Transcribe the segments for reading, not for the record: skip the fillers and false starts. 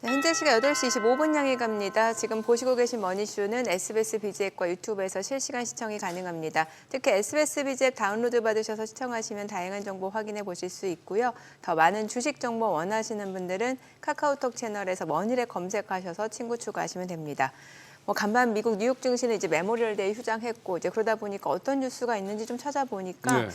네, 현재 시각 8시 25분 향해 갑니다. 지금 보시고 계신 머니쇼는 SBS BG앱과 유튜브에서 실시간 시청이 가능합니다. 특히 SBS BG앱 다운로드 받으셔서 시청하시면 다양한 정보 확인해 보실 수 있고요. 더 많은 주식 정보 원하시는 분들은 카카오톡 채널에서 머니를 검색하셔서 친구 추가하시면 됩니다. 간밤 미국 뉴욕 증시는 이제 메모리얼 데이 휴장했고 이제 그러다 보니까 어떤 뉴스가 있는지 좀 찾아보니까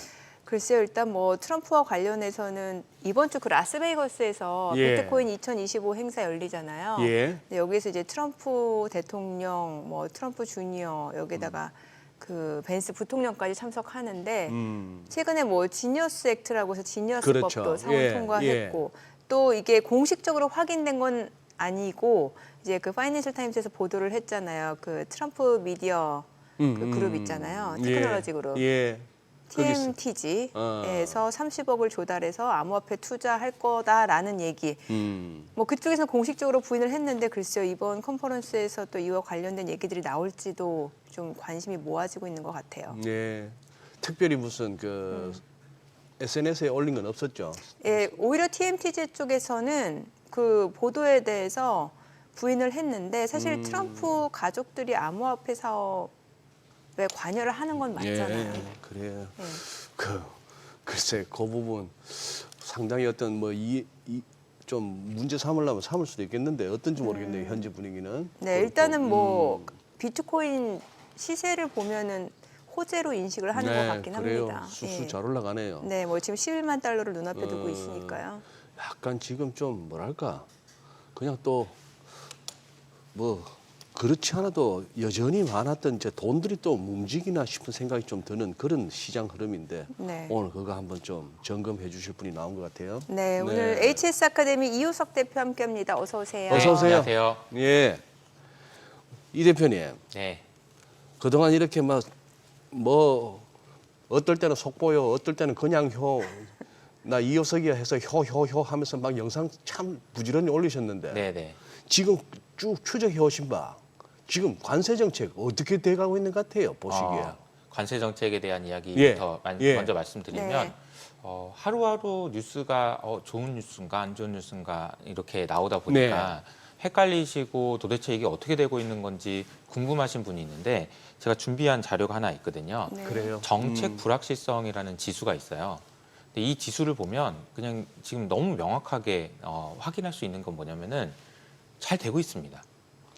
글쎄요, 일단 트럼프와 관련해서는 이번 주 그 라스베이거스에서 비트코인 2025 행사 열리잖아요. 근데 여기서 이제 트럼프 대통령, 트럼프 주니어 여기다가 그 벤스 부통령까지 참석하는데 최근에 지니어스 액트라고 해서 지니어스 법도 상원 통과했고 또 이게 공식적으로 확인된 건 아니고 이제 그 파이낸셜 타임스에서 보도를 했잖아요. 그 트럼프 미디어 그 그룹 있잖아요. 테크놀로지 그룹. TMTG에서 30억을 조달해서 암호화폐 투자할 거다라는 얘기. 그쪽에서는 공식적으로 부인을 했는데 글쎄요, 이번 컨퍼런스에서 또 이와 관련된 얘기들이 나올지도 좀 관심이 모아지고 있는 것 같아요. 네, 특별히 무슨 SNS에 올린 건 없었죠? 예, 오히려 TMTG 쪽에서는 그 보도에 대해서 부인을 했는데 사실 트럼프 가족들이 암호화폐 사업에 관여를 하는 건 맞잖아요. 그래요. 글쎄, 그 부분 상당히 어떤 좀 문제 삼으려면 삼을 수도 있겠는데 어떤지 모르겠네요. 현재 분위기는. 네, 일단은 비트코인 시세를 보면은 호재로 인식을 하는 것 같긴 합니다. 수수 잘 올라가네요. 네, 지금 11만 달러를 눈앞에 두고 있으니까요. 약간 지금 좀 뭐랄까 그냥 또 그렇지 않아도 여전히 많았던 이제 돈들이 또 움직이나 싶은 생각이 좀 드는 그런 시장 흐름인데 오늘 그거 한번 좀 점검해 주실 분이 나온 것 같아요. 네, 오늘 HS 아카데미 이우석 대표 함께합니다. 어서 오세요. 어서 오세요. 안녕하세요. 예, 이 대표님. 네. 그동안 이렇게 어떨 때는 속보요, 어떨 때는 그냥 나 이호석이야 해서 효 하면서 막 영상 참 부지런히 올리셨는데 네네. 지금 쭉 추적해 오신 바 지금 관세 정책 어떻게 돼가고 있는 것 같아요, 보시기에? 관세 정책에 대한 이야기부터 먼저 말씀드리면 네. 하루하루 뉴스가 좋은 뉴스인가 안 좋은 뉴스인가 이렇게 나오다 보니까 헷갈리시고 도대체 이게 어떻게 되고 있는 건지 궁금하신 분이 있는데 제가 준비한 자료가 하나 있거든요. 그래요? 정책 불확실성이라는 지수가 있어요. 근데 이 지수를 보면 그냥 지금 너무 명확하게 확인할 수 있는 건 뭐냐면은 잘 되고 있습니다.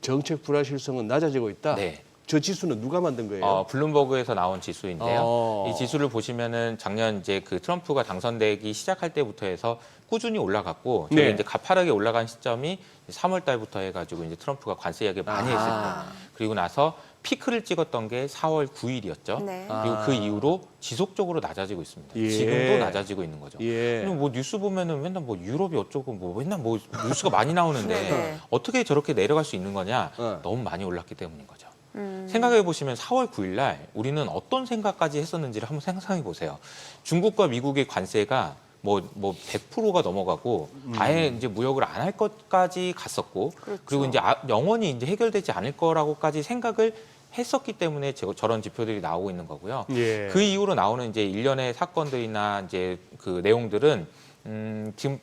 정책 불확실성은 낮아지고 있다? 네. 저 지수는 누가 만든 거예요? 블룸버그에서 나온 지수인데요. 이 지수를 보시면은 작년 이제 그 트럼프가 당선되기 시작할 때부터 해서 꾸준히 올라갔고 저희 이제 가파르게 올라간 시점이 3월 달부터 해가지고 이제 트럼프가 관세 이야기 많이 했을 때 그리고 나서 피크를 찍었던 게 4월 9일이었죠. 그리고 그 이후로 지속적으로 낮아지고 있습니다. 지금도 낮아지고 있는 거죠. 그럼 뉴스 보면은 맨날 유럽이 어쩌고 맨날 뉴스가 많이 나오는데 어떻게 저렇게 내려갈 수 있는 거냐? 너무 많이 올랐기 때문인 거죠. 생각해 보시면 4월 9일 날 우리는 어떤 생각까지 했었는지를 한번 상상해 보세요. 중국과 미국의 관세가 100%가 넘어가고 아예 이제 무역을 안 할 것까지 갔었고 그리고 이제 영원히 이제 해결되지 않을 거라고까지 생각을 했었기 때문에 저런 지표들이 나오고 있는 거고요. 그 이후로 나오는 이제 일련의 사건들이나 이제 그 내용들은 지금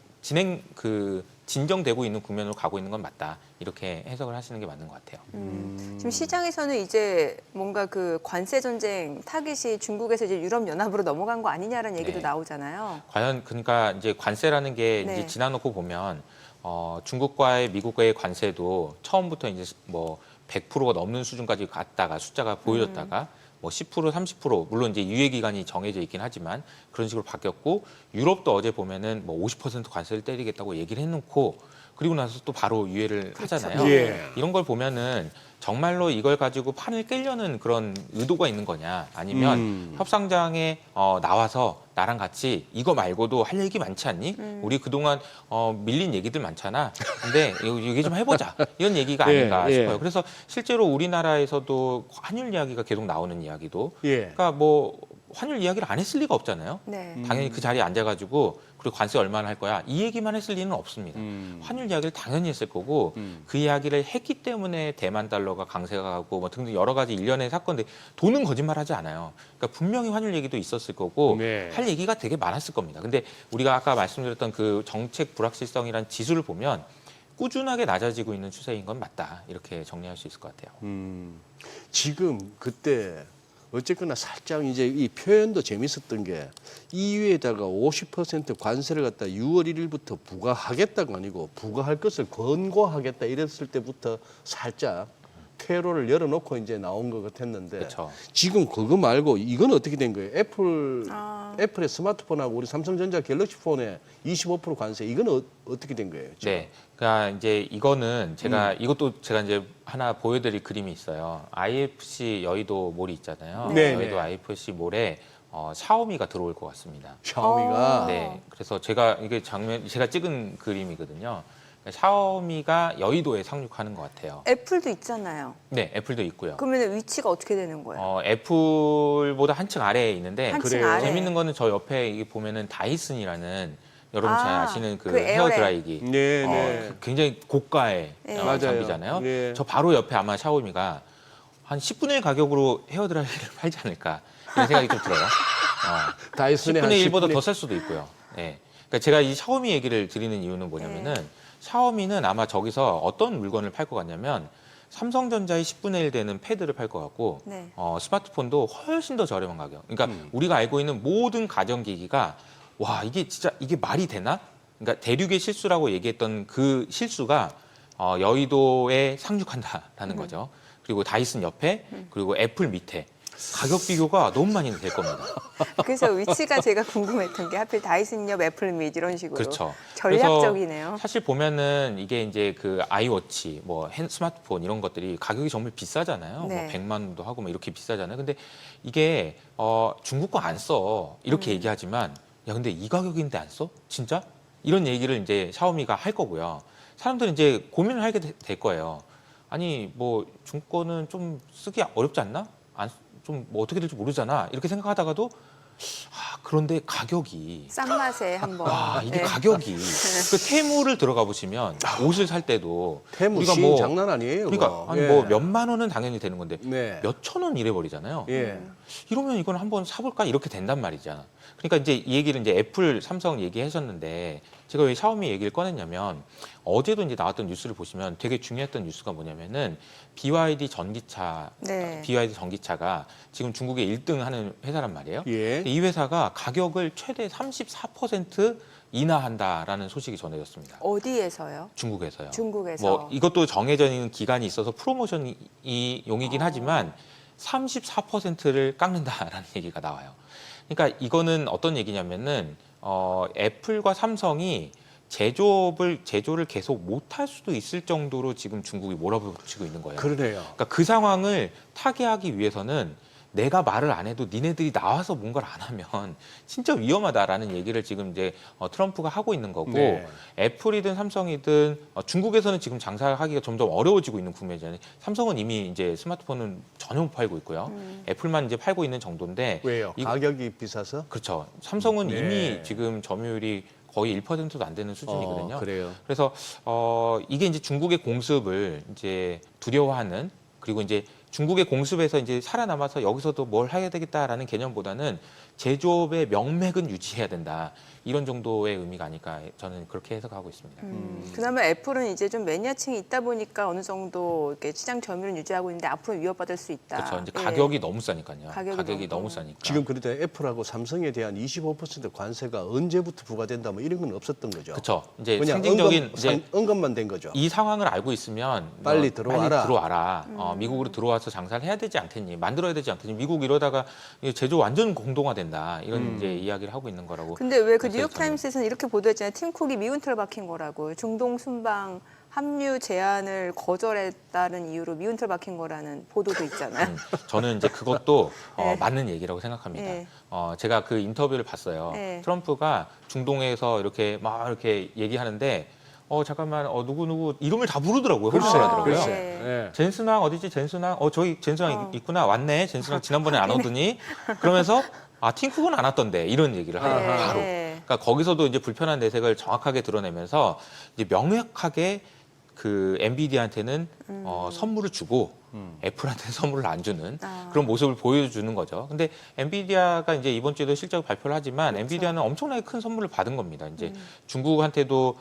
진정되고 있는 국면으로 가고 있는 건 맞다. 이렇게 해석을 하시는 게 맞는 것 같아요. 지금 시장에서는 이제 뭔가 그 관세 전쟁 타깃이 중국에서 이제 유럽 연합으로 넘어간 거 아니냐라는 얘기도 나오잖아요. 과연 그러니까 이제 관세라는 게 이제 지나놓고 보면 중국과의 미국과의 관세도 처음부터 이제 100%가 넘는 수준까지 갔다가 숫자가 보여졌다가 10%, 30% 물론 이제 유예 기간이 정해져 있긴 하지만 그런 식으로 바뀌었고 유럽도 어제 보면은 50% 관세를 때리겠다고 얘기를 해놓고 그리고 나서 또 바로 유예를 하잖아요. 이런 걸 보면은 정말로 이걸 가지고 판을 깨려는 그런 의도가 있는 거냐 아니면 협상장에 나와서 나랑 같이 이거 말고도 할 얘기 많지 않니? 우리 그동안 밀린 얘기들 많잖아. 근데 얘기 좀 해보자. 이런 얘기가 아닌가 싶어요. 그래서 실제로 우리나라에서도 환율 이야기가 계속 나오는 이야기도 그러니까 환율 이야기를 안 했을 리가 없잖아요. 당연히 그 자리에 앉아가지고 그리고 관세 얼마나 할 거야 이 얘기만 했을 리는 없습니다. 환율 이야기를 당연히 했을 거고 그 이야기를 했기 때문에 대만 달러가 강세가 가고 등등 여러 가지 일련의 사건들 돈은 거짓말하지 않아요. 그러니까 분명히 환율 얘기도 있었을 거고 할 얘기가 되게 많았을 겁니다. 근데 우리가 아까 말씀드렸던 그 정책 불확실성이라는 지수를 보면 꾸준하게 낮아지고 있는 추세인 건 맞다. 이렇게 정리할 수 있을 것 같아요. 지금 그때 어쨌거나 살짝 이제 이 표현도 재밌었던 게 EU에다가 50% 관세를 갖다 6월 1일부터 부과하겠다가 아니고 부과할 것을 권고하겠다 이랬을 때부터 살짝 퇴로를 열어놓고 이제 나온 것 같았는데 그렇죠. 지금 그거 말고 이건 어떻게 된 거예요? 애플의 스마트폰하고 우리 삼성전자 갤럭시 폰에 25% 관세 이건 어떻게 된 거예요? 지금? 네. 그러니까 이제 이거는 이것도 제가 이제 하나 보여드릴 그림이 있어요. IFC 여의도 몰이 있잖아요. 네. 여의도 네. IFC 몰에 샤오미가 들어올 것 같습니다. 샤오미가 네. 그래서 제가 제가 찍은 그림이거든요. 샤오미가 여의도에 상륙하는 것 같아요. 애플도 있잖아요. 네, 애플도 있고요. 그러면 위치가 어떻게 되는 거예요? 애플보다 한층 아래에 있는데 한층 그래요? 아래. 재밌는 거는 저 옆에 이게 보면은 다이슨이라는 여러분 잘 아시는 그 그 헤어 에어랩. 드라이기. 네, 네. 굉장히 고가의 네. 맞아요. 장비잖아요. 네. 저 바로 옆에 아마 샤오미가 한 10분의 1 가격으로 헤어 드라이기를 팔지 않을까 이런 생각이 좀 들어요. 다이슨의 한 10분의 1보다 10분의 더 쌀 수도 있고요. 네. 그러니까 제가 이 샤오미 얘기를 드리는 이유는 뭐냐면은 샤오미는 아마 저기서 어떤 물건을 팔 것 같냐면 삼성전자의 10분의 1 되는 패드를 팔 것 같고 네. 스마트폰도 훨씬 더 저렴한 가격. 그러니까 우리가 알고 있는 모든 가전기기가 와 이게 진짜 이게 말이 되나? 그러니까 대륙의 실수라고 얘기했던 그 실수가 여의도에 상륙한다라는 거죠. 그리고 다이슨 옆에 그리고 애플 밑에 가격 비교가 너무 많이 될 겁니다. 그래서 위치가 제가 궁금했던 게 하필 다이슨 옆 애플 밋 이런 식으로 그렇죠. 전략적이네요. 그래서 사실 보면은 이게 이제 그 아이워치, 뭐 스마트폰 이런 것들이 가격이 정말 비싸잖아요. 네. 뭐 100만 원도 하고 뭐 이렇게 비싸잖아요. 근데 이게 중국 거 안 써. 이렇게 얘기하지만 야 근데 이 가격인데 안 써? 진짜? 이런 얘기를 이제 샤오미가 할 거고요. 사람들은 이제 고민을 하게 될 거예요. 아니 뭐 중국 거는 좀 쓰기 어렵지 않나? 좀 뭐 어떻게 될지 모르잖아. 이렇게 생각하다가도 그런데 가격이 싼 맛에 한번. 와 이게 네. 가격이 그 테무를 들어가 보시면 옷을 살 때도 테무 우리가 시 장난 아니에요. 그러니까 그거. 아니 예. 뭐 몇만 원은 당연히 되는 건데 네. 몇 천 원 이래 버리잖아요. 예. 이러면 이건 한번 사볼까 이렇게 된단 말이잖아. 그러니까 이제 이 얘기를 이제 애플, 삼성 얘기하셨는데 제가 왜 샤오미 얘기를 꺼냈냐면 어제도 이제 나왔던 뉴스를 보시면 되게 중요했던 뉴스가 뭐냐면은 BYD 전기차, 네. BYD 전기차가 지금 중국에 1등하는 회사란 말이에요. 예. 근데 이 회사가 가격을 최대 34% 인하한다라는 소식이 전해졌습니다. 어디에서요? 중국에서요. 중국에서. 뭐 이것도 정해져 있는 기간이 있어서 프로모션이 용이긴 하지만 34%를 깎는다라는 얘기가 나와요. 그러니까 이거는 어떤 얘기냐면은 애플과 삼성이 제조를 계속 못할 수도 있을 정도로 지금 중국이 몰아붙이고 있는 거예요. 그러네요. 그러니까 그 상황을 타개하기 위해서는 내가 말을 안 해도 니네들이 나와서 뭔가를 안 하면 진짜 위험하다라는 얘기를 지금 이제 트럼프가 하고 있는 거고 네. 애플이든 삼성이든 중국에서는 지금 장사하기가 점점 어려워지고 있는 국면이잖아요. 삼성은 이미 이제 스마트폰은 전혀 못 팔고 있고요. 애플만 이제 팔고 있는 정도인데 왜요? 가격이 비싸서? 그렇죠. 삼성은 네. 이미 지금 점유율이 거의 1%도 안 되는 수준이거든요. 그래요. 그래서 이게 이제 중국의 공습을 이제 두려워하는 그리고 이제 중국의 공습에서 이제 살아남아서 여기서도 뭘 해야 되겠다라는 개념보다는 제조업의 명맥은 유지해야 된다. 이런 정도의 의미가 아닐까 저는 그렇게 해석하고 있습니다. 그나마 애플은 이제 좀 매니아층이 있다 보니까 어느 정도 이렇게 시장 점유율은 유지하고 있는데 앞으로 위협받을 수 있다. 그렇죠. 이제 예. 가격이 너무 싸니까요. 가격이 가격이 너무 너무 싸니까. 지금 그런데 애플하고 삼성에 대한 25% 관세가 언제부터 부과된다 뭐 이런 건 없었던 거죠. 그렇죠. 이제 그냥 상징적인 이제 언급만 된 거죠. 이 상황을 알고 있으면 빨리 들어와라. 미국으로 들어와서 장사를 해야 되지 않겠니? 만들어야 되지 않겠니? 미국 이러다가 제조 완전 공동화된다. 이런 이제 이야기를 하고 있는 거라고. 근데 왜 그 그래서 뉴욕타임스에서는 이렇게 보도했잖아요. 팀 쿡이 미운 틀을 박힌 거라고. 중동 순방 합류 제안을 거절했다는 이유로 미운 틀 박힌 거라는 보도도 있잖아요. 저는 이제 그것도 네. 맞는 얘기라고 생각합니다. 네. 제가 그 인터뷰를 봤어요. 네. 트럼프가 중동에서 이렇게 막 이렇게 얘기하는데 잠깐만 누구 이름을 다 부르더라고요. 홀수하더라고요. 글쎄. 네. 예. 젠스낭 어디지? 젠스낭? 저기 젠스낭 있구나. 왔네. 젠스낭 지난번에 안 오더니 그러면서 팀쿡은 안 왔던데 이런 얘기를 하더라고요. 네. 바로. 네. 그러니까 거기서도 이제 불편한 내색을 정확하게 드러내면서 이제 명확하게 그 엔비디아한테는 선물을 주고 애플한테 선물을 안 주는 아. 그런 모습을 보여주는 거죠. 근데 엔비디아가 이제 이번 주에도 실적 발표를 하지만 그렇죠. 엔비디아는 엄청나게 큰 선물을 받은 겁니다. 이제 중국한테도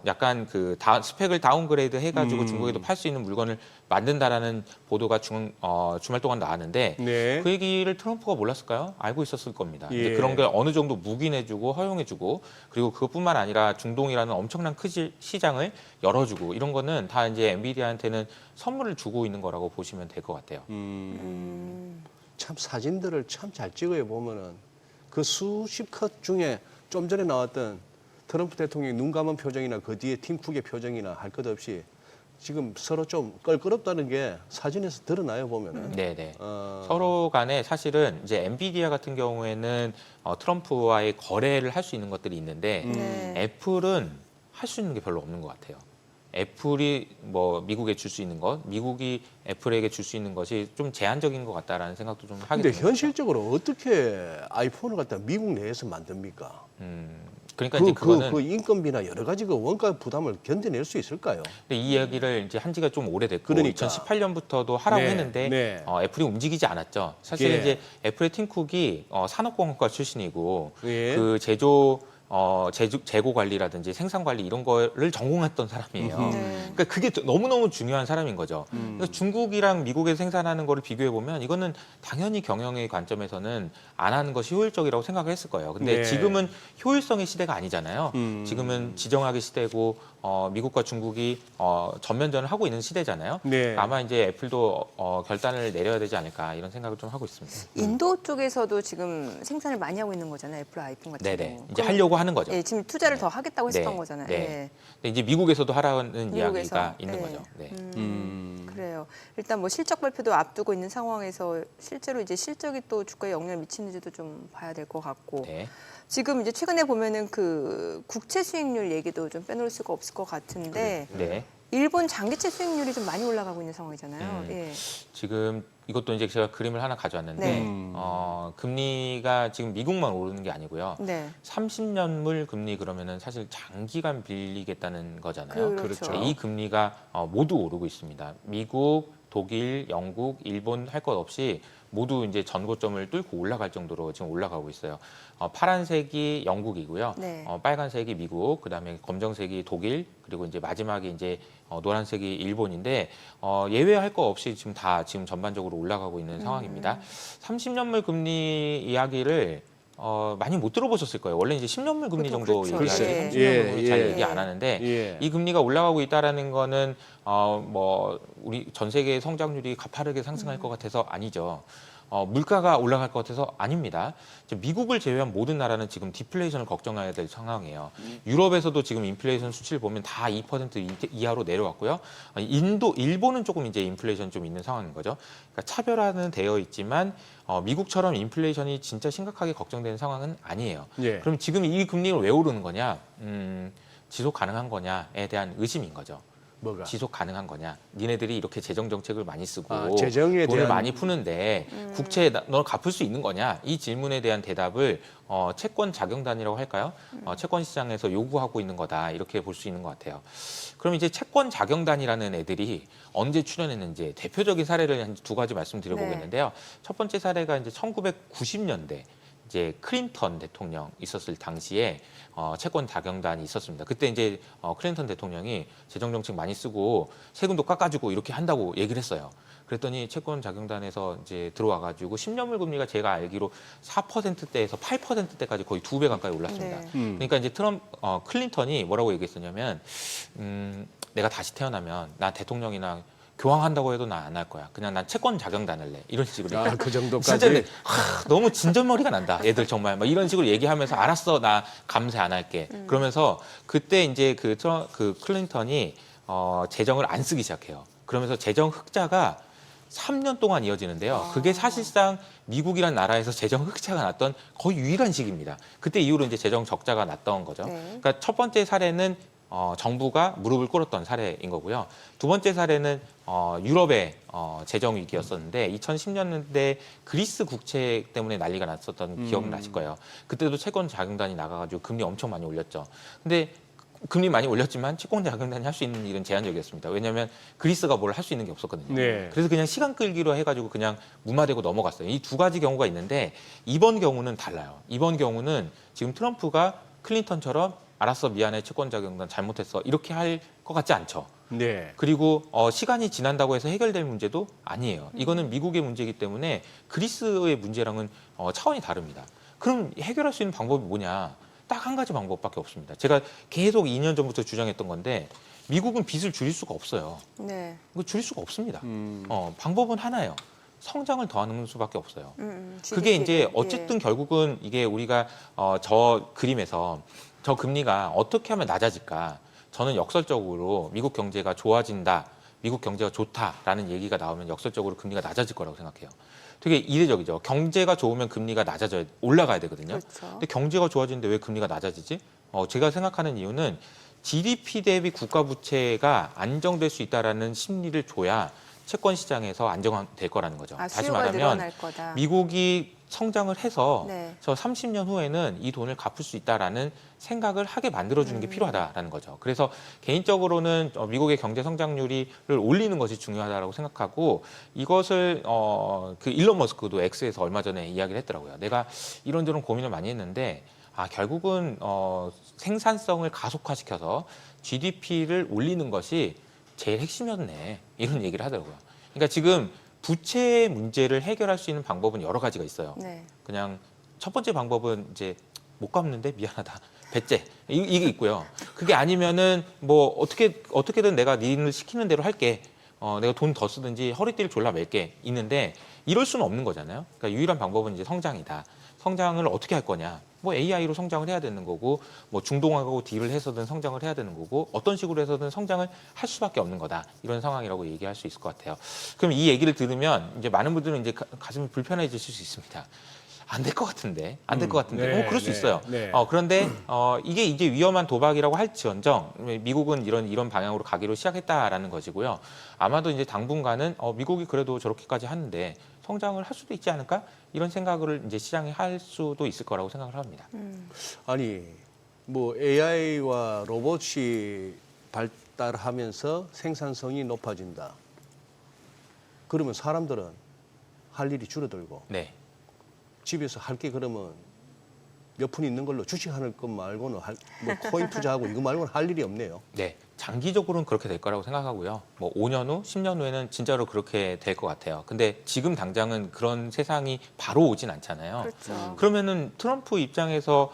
약간 그 스펙을 다운그레이드 해가지고 중국에도 팔 수 있는 물건을 만든다라는 보도가 주말 동안 나왔는데 네. 그 얘기를 트럼프가 몰랐을까요? 알고 있었을 겁니다. 예. 이제 그런 게 어느 정도 묵인해주고 허용해주고 그리고 그것뿐만 아니라 중동이라는 엄청난 큰 시장을 열어주고 이런 거는 다 이제 엔비디아한테는 선물을 주고 있는 거라고 보시면 될 것 같아요. 참 사진들을 참 잘 찍어요 보면은 그 수십 컷 중에 좀 전에 나왔던 트럼프 대통령이 눈 감은 표정이나 그 뒤에 팀 쿡의 표정이나 할 것 없이 지금 서로 좀 껄끄럽다는 게 사진에서 드러나요 보면은. 네네. 서로 간에 사실은 이제 엔비디아 같은 경우에는 트럼프와의 거래를 할 수 있는 것들이 있는데 네. 애플은 할 수 있는 게 별로 없는 것 같아요. 애플이 뭐 미국에 줄 수 있는 것, 미국이 애플에게 줄 수 있는 것이 좀 제한적인 것 같다라는 생각도 좀 하게 근데 됩니다. 현실적으로 어떻게 아이폰을 갖다 미국 내에서 만듭니까? 그러니까 이제 그거는 그 인건비나 여러 가지 그 원가 부담을 견뎌낼 수 있을까요? 근데 이 이야기를 이제 한 지가 좀 오래됐고 그러니까. 2018년부터도 하라고 네, 했는데 네. 애플이 움직이지 않았죠. 사실 예. 이제 애플의 팀 쿡이 산업공학과 출신이고 예. 그 재고 관리라든지 생산 관리 이런 거를 전공했던 사람이에요. 네. 그러니까 그게 너무너무 중요한 사람인 거죠. 그래서 중국이랑 미국에서 생산하는 거를 비교해 보면 이거는 당연히 경영의 관점에서는 안 하는 것이 효율적이라고 생각을 했을 거예요. 근데 네. 지금은 효율성의 시대가 아니잖아요. 지금은 지정학의 시대고 미국과 중국이 전면전을 하고 있는 시대잖아요. 네. 아마 이제 애플도 결단을 내려야 되지 않을까 이런 생각을 좀 하고 있습니다. 인도 쪽에서도 지금 생산을 많이 하고 있는 거잖아요. 애플 아이폰 같은 네네. 경우. 이제 그럼, 하려고 하는 거죠. 예, 지금 투자를 더 하겠다고 했었던 네. 거잖아요. 네. 예. 근데 이제 미국에서도 하라는 미국에서. 이야기가 있는 네. 거죠. 네. 그래요. 일단 뭐 실적 발표도 앞두고 있는 상황에서 실제로 이제 실적이 또 주가에 영향을 미치는지도 좀 봐야 될 것 같고. 네. 지금 이제 최근에 보면은 그 국채 수익률 얘기도 좀 빼놓을 수가 없을 것 같은데 네. 일본 장기채 수익률이 좀 많이 올라가고 있는 상황이잖아요. 예. 지금 이것도 이제 제가 그림을 하나 가져왔는데 네. 금리가 지금 미국만 오르는 게 아니고요. 네. 30년물 금리 그러면은 사실 장기간 빌리겠다는 거잖아요. 그렇죠. 이 금리가 모두 오르고 있습니다. 미국, 독일, 영국, 일본 할 것 없이 모두 이제 전고점을 뚫고 올라갈 정도로 지금 올라가고 있어요. 파란색이 영국이고요. 네. 빨간색이 미국, 그다음에 검정색이 독일, 그리고 이제 마지막에 이제 노란색이 일본인데 예외할 거 없이 지금 다 지금 전반적으로 올라가고 있는 상황입니다. 30년물 금리 이야기를 많이 못 들어보셨을 거예요. 원래 이제 10년물 금리 정도 그렇죠. 얘기하죠. 예. 30년물 잘 예. 얘기 안 하는데 예. 이 금리가 올라가고 있다라는 거는 뭐 우리 전 세계 성장률이 가파르게 상승할 것 같아서 아니죠. 물가가 올라갈 것 같아서 아닙니다. 미국을 제외한 모든 나라는 지금 디플레이션을 걱정해야 될 상황이에요. 유럽에서도 지금 인플레이션 수치를 보면 다 2% 이하로 내려왔고요. 일본은 조금 이제 인플레이션 좀 있는 상황인 거죠. 그러니까 차별화는 되어 있지만 미국처럼 인플레이션이 진짜 심각하게 걱정되는 상황은 아니에요. 예. 그럼 지금 이 금리가 왜 오르는 거냐? 지속 가능한 거냐에 대한 의심인 거죠. 뭐가? 지속 가능한 거냐? 니네들이 이렇게 재정 정책을 많이 쓰고 재정에 돈을 대한 많이 푸는데 국채에 너 갚을 수 있는 거냐? 이 질문에 대한 대답을 채권 자경단이라고 할까요? 채권 시장에서 요구하고 있는 거다 이렇게 볼 수 있는 것 같아요. 그럼 이제 채권 자경단이라는 애들이 언제 출연했는지 대표적인 사례를 한 두 가지 말씀드려보겠는데요. 첫 번째 사례가 이제 1990년대. 이제 클린턴 대통령 있었을 당시에 채권 자경단이 있었습니다. 그때 이제 클린턴 대통령이 재정 정책 많이 쓰고 세금도 깎아주고 이렇게 한다고 얘기를 했어요. 그랬더니 채권 자경단에서 이제 들어와가지고 10년물 금리가 제가 알기로 4%대에서 8%대까지 거의 2배 가까이 올랐습니다. 네. 그러니까 이제 클린턴이 뭐라고 얘기했었냐면 내가 다시 태어나면 나 대통령이나 교황한다고 해도 나 안 할 거야. 그냥 난 채권 자경단을 내. 이런 식으로. 그 정도까지. 진짜 너무 진전머리가 난다. 애들 정말 막 이런 식으로 얘기하면서 알았어. 나 감세 안 할게. 그러면서 그때 이제 그 클린턴이 재정을 안 쓰기 시작해요. 그러면서 재정 흑자가 3년 동안 이어지는데요. 그게 사실상 미국이란 나라에서 재정 흑자가 났던 거의 유일한 시기입니다. 그때 이후로 이제 재정 적자가 났던 거죠. 네. 그러니까 첫 번째 사례는 정부가 무릎을 꿇었던 사례인 거고요. 두 번째 사례는 유럽의 재정 위기였었는데 2010년대 그리스 국채 때문에 난리가 났었던 기억 나실 거예요. 그때도 채권 자경단이 나가가지고 금리 엄청 많이 올렸죠. 근데 금리 많이 올렸지만 채권 자금단이 할 수 있는 일은 제한적이었습니다. 왜냐하면 그리스가 뭘 할 수 있는 게 없었거든요. 네. 그래서 그냥 시간 끌기로 해가지고 그냥 무마되고 넘어갔어요. 이 두 가지 경우가 있는데 이번 경우는 달라요. 이번 경우는 지금 트럼프가 클린턴처럼 알았어 미안해 채권 자금단 잘못했어 이렇게 할 것 같지 않죠. 네. 그리고 시간이 지난다고 해서 해결될 문제도 아니에요. 이거는 미국의 문제이기 때문에 그리스의 문제랑은 차원이 다릅니다. 그럼 해결할 수 있는 방법이 뭐냐? 딱 한 가지 방법밖에 없습니다. 제가 계속 2년 전부터 주장했던 건데 미국은 빚을 줄일 수가 없어요. 네. 이거 줄일 수가 없습니다. 방법은 하나예요. 성장을 더하는 수밖에 없어요. 그게 GDP 를. 이제 어쨌든 결국은 이게 우리가 저 그림에서 저 금리가 어떻게 하면 낮아질까? 저는 역설적으로 미국 경제가 좋아진다, 미국 경제가 좋다라는 얘기가 나오면 역설적으로 금리가 낮아질 거라고 생각해요. 되게 이례적이죠. 경제가 좋으면 금리가 올라가야 되거든요. 그렇죠. 근데 경제가 좋아지는데 왜 금리가 낮아지지? 제가 생각하는 이유는 GDP 대비 국가 부채가 안정될 수 있다라는 심리를 줘야 채권 시장에서 안정될 거라는 거죠. 다시 수요가 말하면 늘어날 거다. 미국이 성장을 해서 네. 저 30년 후에는 이 돈을 갚을 수 있다라는 생각을 하게 만들어주는 게 필요하다라는 거죠. 그래서 개인적으로는 미국의 경제 성장률을 올리는 것이 중요하다고 생각하고 이것을 그 일론 머스크도 X에서 얼마 전에 이야기를 했더라고요. 내가 이런저런 고민을 많이 했는데 결국은 생산성을 가속화시켜서 GDP를 올리는 것이 제일 핵심이었네. 이런 얘기를 하더라고요. 그러니까 지금 부채 문제를 해결할 수 있는 방법은 여러 가지가 있어요. 네. 그냥 첫 번째 방법은 이제 못 갚는데 미안하다. 배째. 이게 있고요. 그게 아니면은 뭐 어떻게든 내가 니를 시키는 대로 할게. 내가 돈 더 쓰든지 허리띠를 졸라 맬게 있는데 이럴 수는 없는 거잖아요. 그러니까 유일한 방법은 이제 성장이다. 성장을 어떻게 할 거냐? 뭐 AI로 성장을 해야 되는 거고, 뭐 중동하고 딜을 해서든 성장을 해야 되는 거고, 어떤 식으로 해서든 성장을 할 수밖에 없는 거다. 이런 상황이라고 얘기할 수 있을 것 같아요. 그럼 이 얘기를 들으면 이제 많은 분들은 이제 가슴이 불편해지실 수 있습니다. 안 될 것 같은데, 안 될 것 같은데, 네, 그럴 수 네, 있어요. 네. 그런데 이게 이제 위험한 도박이라고 할지언정 미국은 이런 방향으로 가기로 시작했다라는 것이고요. 아마도 이제 당분간은 미국이 그래도 저렇게까지 하는데 성장을 할 수도 있지 않을까? 이런 생각을 이제 시장이 할 수도 있을 거라고 생각을 합니다. 아니 뭐 AI와 로봇이 발달하면서 생산성이 높아진다. 그러면 사람들은 할 일이 줄어들고 네. 집에서 할 게 그러면 몇 푼 있는 걸로 주식하는 것 말고는 뭐 코인 투자하고 이거 말고는 할 일이 없네요. 네, 장기적으로는 그렇게 될 거라고 생각하고요. 뭐 5년 후, 10년 후에는 진짜로 그렇게 될 것 같아요. 근데 지금 당장은 그런 세상이 바로 오진 않잖아요. 그렇죠. 그러면은 트럼프 입장에서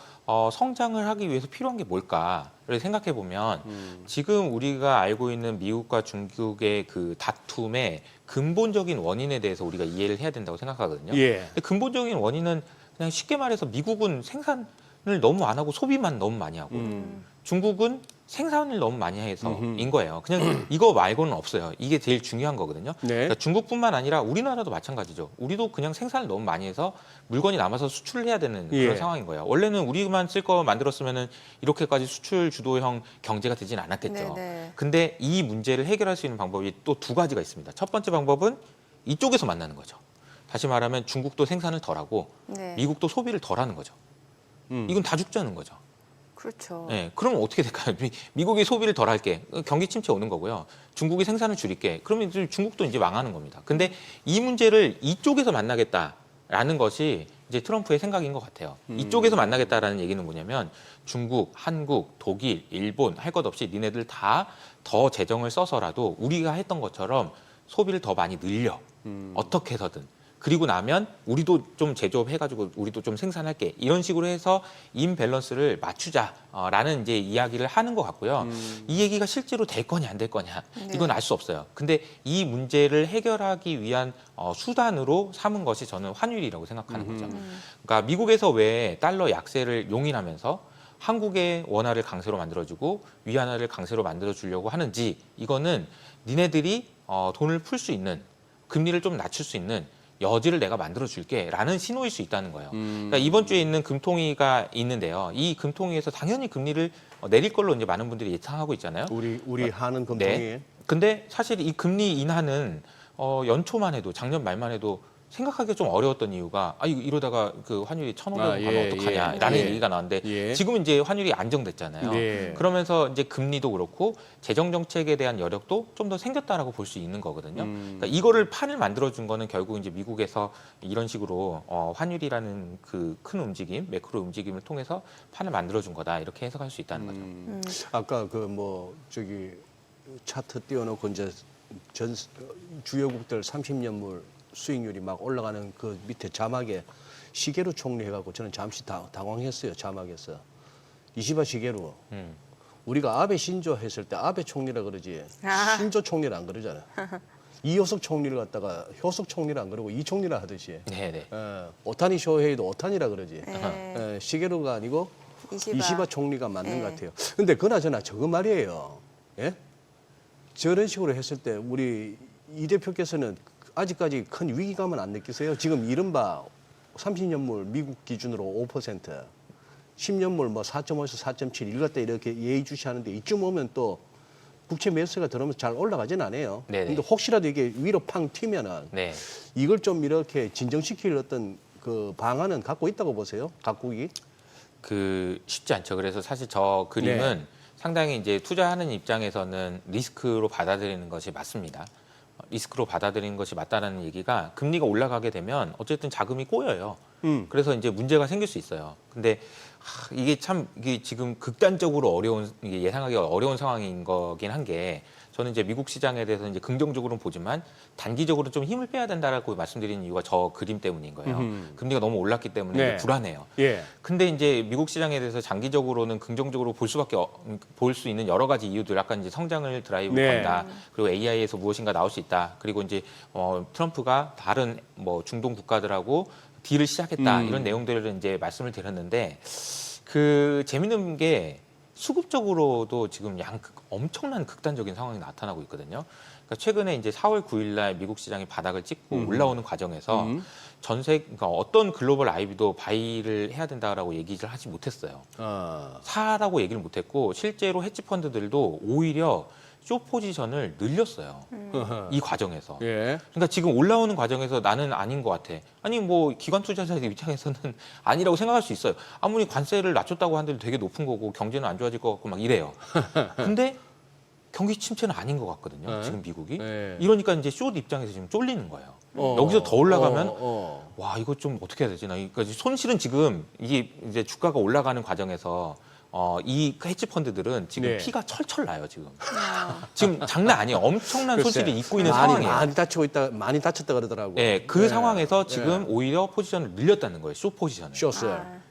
성장을 하기 위해서 필요한 게 뭘까를 생각해 보면 지금 우리가 알고 있는 미국과 중국의 그 다툼의 근본적인 원인에 대해서 우리가 이해를 해야 된다고 생각하거든요. 예. 근데 근본적인 원인은 그냥 쉽게 말해서 미국은 생산을 너무 안 하고 소비만 너무 많이 하고 중국은 생산을 너무 많이 해서인 거예요. 그냥 이거 말고는 없어요. 이게 제일 중요한 거거든요. 네. 그러니까 중국뿐만 아니라 우리나라도 마찬가지죠. 우리도 그냥 생산을 너무 많이 해서 물건이 남아서 수출을 해야 되는 그런 예. 상황인 거예요. 원래는 우리만 쓸 거 만들었으면은 이렇게까지 수출 주도형 경제가 되진 않았겠죠. 네네. 근데 이 문제를 해결할 수 있는 방법이 또 두 가지가 있습니다. 첫 번째 방법은 이쪽에서 만나는 거죠. 다시 말하면 중국도 생산을 덜하고 네. 미국도 소비를 덜하는 거죠. 이건 다 죽자는 거죠. 그렇죠. 네, 그러면 어떻게 될까요? 미국이 소비를 덜 할게. 경기 침체 오는 거고요. 중국이 생산을 줄일게. 그러면 이제 중국도 이제 망하는 겁니다. 근데 이 문제를 이쪽에서 만나겠다라는 것이 이제 트럼프의 생각인 것 같아요. 이쪽에서 만나겠다라는 얘기는 뭐냐면 중국, 한국, 독일, 일본 할 것 없이 니네들 다 더 재정을 써서라도 우리가 했던 것처럼 소비를 더 많이 늘려. 어떻게 해서든. 그리고 나면 우리도 좀 제조업해가지고 우리도 좀 생산할게 이런 식으로 해서 임밸런스를 맞추자라는 이제 이야기를 하는 것 같고요. 이 얘기가 실제로 될 거냐 안 될 거냐 이건 알 수 없어요. 근데 이 문제를 해결하기 위한 수단으로 삼은 것이 저는 환율이라고 생각하는 거죠. 그러니까 미국에서 왜 달러 약세를 용인하면서 한국의 원화를 강세로 만들어주고 위안화를 강세로 만들어주려고 하는지 이거는 니네들이 돈을 풀 수 있는 금리를 좀 낮출 수 있는 여지를 내가 만들어줄게라는 신호일 수 있다는 거예요. 그러니까 이번 주에 있는 금통위가 있는데요. 이 금통위에서 당연히 금리를 내릴 걸로 이제 많은 분들이 예상하고 있잖아요. 우리 하는 금통위. 네. 근데 사실 이 금리 인하는 연초만 해도 작년 말만 해도 생각하기가 좀 어려웠던 이유가 이러다가 그 환율이 1,500원 가면 어떡하냐 라는 얘기가 나왔는데 지금은 이제 환율이 안정됐잖아요. 그러면서 이제 금리도 그렇고 재정 정책에 대한 여력도 좀 더 생겼다라고 볼 수 있는 거거든요. 그러니까 이거를 판을 만들어준 거는 결국 이제 미국에서 이런 식으로 환율이라는 그 큰 움직임, 매크로 움직임을 통해서 판을 만들어준 거다 이렇게 해석할 수 있다는 거죠. 아까 차트 띄워놓고 이제 주요국들 30년물 수익률이 막 올라가는 그 밑에 자막에 시계로 총리해갖고 저는 잠시 당황했어요. 자막에서 이시바 시계로 우리가 아베 신조 했을 때 아베 총리라 그러지 신조 총리를 안 그러잖아요. 이효석 총리를 갖다가 효석 총리를 안 그러고 이 총리라 하듯이 네네. 오타니 쇼헤이도 오타니라 그러지. 네. 시계로가 아니고 이시바. 이시바 총리가 맞는 네. 것 같아요. 근데 그나저나 저거 말이에요. 예? 저런 식으로 했을 때 우리 이 대표께서는 아직까지 큰 위기감은 안 느끼세요? 지금 이른바 30년물 미국 기준으로 5%, 10년물 4.5에서 4.7 일갔다 이렇게 예의주시하는데 이쯤 오면 또 국채 매수가 들어오면서 잘 올라가진 않아요. 네네. 근데 혹시라도 이게 위로 팡 튀면은 네. 이걸 좀 이렇게 진정시킬 어떤 그 방안은 갖고 있다고 보세요? 각국이? 쉽지 않죠. 그래서 사실 저 그림은 상당히 이제 투자하는 입장에서는 리스크로 받아들이는 것이 맞습니다. 리스크로 받아들이는 것이 맞다라는 얘기가 금리가 올라가게 되면 어쨌든 자금이 꼬여요. 그래서 이제 문제가 생길 수 있어요. 근데 이게 지금 극단적으로 이게 예상하기 어려운 상황인 거긴 한 게 저는 이제 미국 시장에 대해서 이제 긍정적으로는 보지만 단기적으로 좀 힘을 빼야 된다라고 말씀드리는 이유가 저 그림 때문인 거예요. 금리가 너무 올랐기 때문에 네. 이제 불안해요. 예. 근데 이제 미국 시장에 대해서 장기적으로는 긍정적으로 볼 수 있는 여러 가지 이유들, 아까 이제 성장을 드라이브 네. 건다. 그리고 AI에서 무엇인가 나올 수 있다. 그리고 이제 트럼프가 다른 중동 국가들하고 딜을 시작했다. 이런 내용들을 이제 말씀을 드렸는데 그 재밌는 게 수급적으로도 지금 엄청난 극단적인 상황이 나타나고 있거든요. 그러니까 최근에 이제 4월 9일 날 미국 시장이 바닥을 찍고 올라오는 과정에서 그러니까 어떤 글로벌 IB도 바이를 해야 된다라고 얘기를 하지 못했어요. 사라고 얘기를 못했고 실제로 헤지 펀드들도 오히려 쇼 포지션을 늘렸어요. 이 과정에서. 예. 그러니까 지금 올라오는 과정에서 나는 아닌 것 같아. 아니 기관 투자자들 입장에서는 아니라고 생각할 수 있어요. 아무리 관세를 낮췄다고 한들 되게 높은 거고 경제는 안 좋아질 것 같고 막 이래요. 근데 경기 침체는 아닌 것 같거든요. 지금 미국이. 이러니까 이제 숏 입장에서 지금 쫄리는 거예요. 여기서 더 올라가면 와 이거 좀 어떻게 해야 되지? 그러니까 손실은 지금 이게 이제 주가가 올라가는 과정에서 이 헤지 펀드들은 지금 피가 철철 나요 지금. 지금 장난 아니에요. 엄청난 손실이 있고 있는 상황이에요. 많이 다쳤다 그러더라고. 네, 그 상황에서 지금 오히려 포지션을 늘렸다는 거예요. 쇼 포지션을. 쇼스.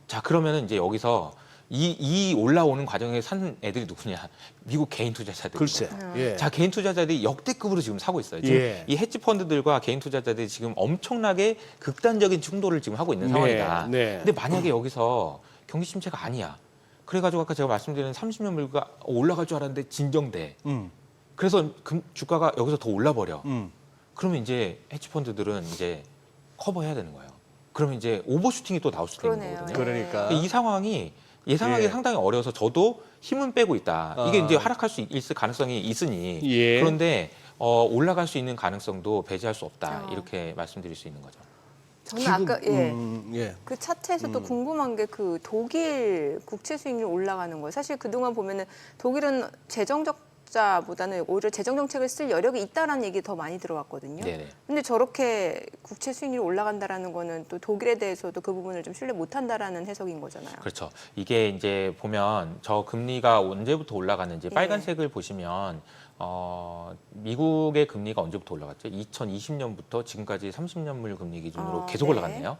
자 그러면은 이제 여기서 이 올라오는 과정에 산 애들이 누구냐? 미국 개인 투자자들. 글쎄. 예. 자 개인 투자자들이 역대급으로 지금 사고 있어요. 지금 이 헤지 펀드들과 개인 투자자들이 지금 엄청나게 극단적인 충돌을 지금 하고 있는 상황이다. 근데 만약에 여기서 경기 침체가 아니야. 그래가지고 아까 제가 말씀드린 30년 물가 올라갈 줄 알았는데 진정돼. 그래서 주가가 여기서 더 올라버려. 그러면 이제 헤지 펀드들은 이제 커버해야 되는 거예요. 그러면 이제 오버슈팅이 또 나올 수도 있는 거거든요. 그러니까 이 상황이 예상하기 상당히 어려워서 저도 힘은 빼고 있다. 이게 이제 하락할 수 있을 가능성이 있으니 그런데 올라갈 수 있는 가능성도 배제할 수 없다. 이렇게 말씀드릴 수 있는 거죠. 저는 아까 그 차트에서 또 궁금한 게 그 독일 국채 수익률 올라가는 거예요. 사실 그동안 보면은 독일은 재정적자보다는 오히려 재정 정책을 쓸 여력이 있다라는 얘기 더 많이 들어왔거든요. 네네. 근데 저렇게 국채 수익률이 올라간다라는 거는 또 독일에 대해서도 그 부분을 좀 신뢰 못한다라는 해석인 거잖아요. 그렇죠. 이게 이제 보면 저 금리가 언제부터 올라갔는지 빨간색을 보시면 미국의 금리가 언제부터 올라갔죠? 2020년부터 지금까지 30년물 금리 기준으로 계속 올라갔네요.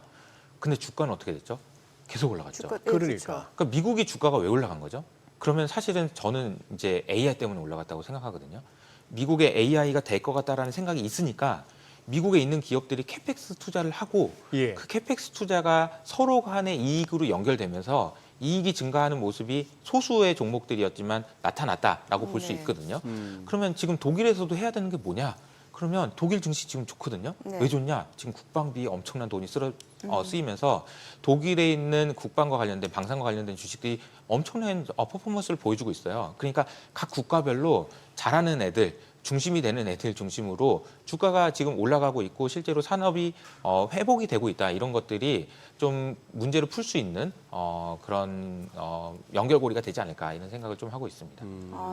근데 주가는 어떻게 됐죠? 계속 올라갔죠. 그러니까. 그러니까 미국이 주가가 왜 올라간 거죠? 그러면 사실은 저는 이제 AI 때문에 올라갔다고 생각하거든요. 미국의 AI가 될 것 같다라는 생각이 있으니까 미국에 있는 기업들이 캐펙스 투자를 하고 그 캐펙스 투자가 서로 간의 이익으로 연결되면서 이익이 증가하는 모습이 소수의 종목들이었지만 나타났다라고 볼 수 있거든요. 그러면 지금 독일에서도 해야 되는 게 뭐냐? 그러면 독일 증시 지금 좋거든요. 왜 좋냐? 지금 국방비에 엄청난 돈이 쓰이면서 독일에 있는 국방과 관련된 방산과 관련된 주식들이 엄청난 퍼포먼스를 보여주고 있어요. 그러니까 각 국가별로 잘하는 애들 중심이 되는 애들 중심으로 주가가 지금 올라가고 있고 실제로 산업이 회복이 되고 있다 이런 것들이 좀 문제를 풀 수 있는 그런 연결고리가 되지 않을까 이런 생각을 좀 하고 있습니다.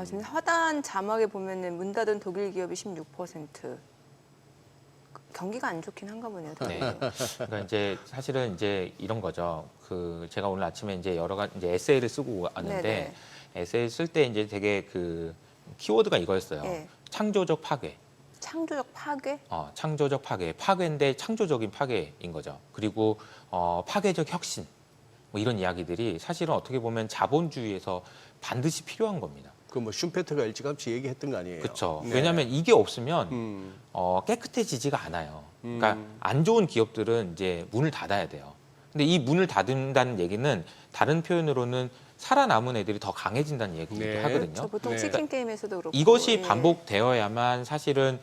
지금 하단 자막에 보면은 문 닫은 독일 기업이 16%. 경기가 안 좋긴 한가 보네요. 네. 그러니까 이제 사실은 이제 이런 거죠. 그 제가 오늘 아침에 이제 여러 가지 이제 에세이를 쓰고 왔는데 네네. 에세이 쓸 때 이제 되게 그 키워드가 이거였어요. 예. 창조적 파괴. 창조적 파괴? 창조적 파괴. 파괴인데 창조적인 파괴인 거죠. 그리고 파괴적 혁신. 뭐 이런 이야기들이 사실은 어떻게 보면 자본주의에서 반드시 필요한 겁니다. 그 뭐 슈페트가 일찌감치 얘기했던 거 아니에요? 그렇죠. 네. 왜냐하면 이게 없으면 깨끗해지지가 않아요. 그러니까 안 좋은 기업들은 이제 문을 닫아야 돼요. 근데 이 문을 닫는다는 얘기는 다른 표현으로는 살아남은 애들이 더 강해진다는 얘기도 네. 하거든요. 저 보통 네. 치킨 게임에서도 그렇고. 이것이 예. 반복되어야만 사실은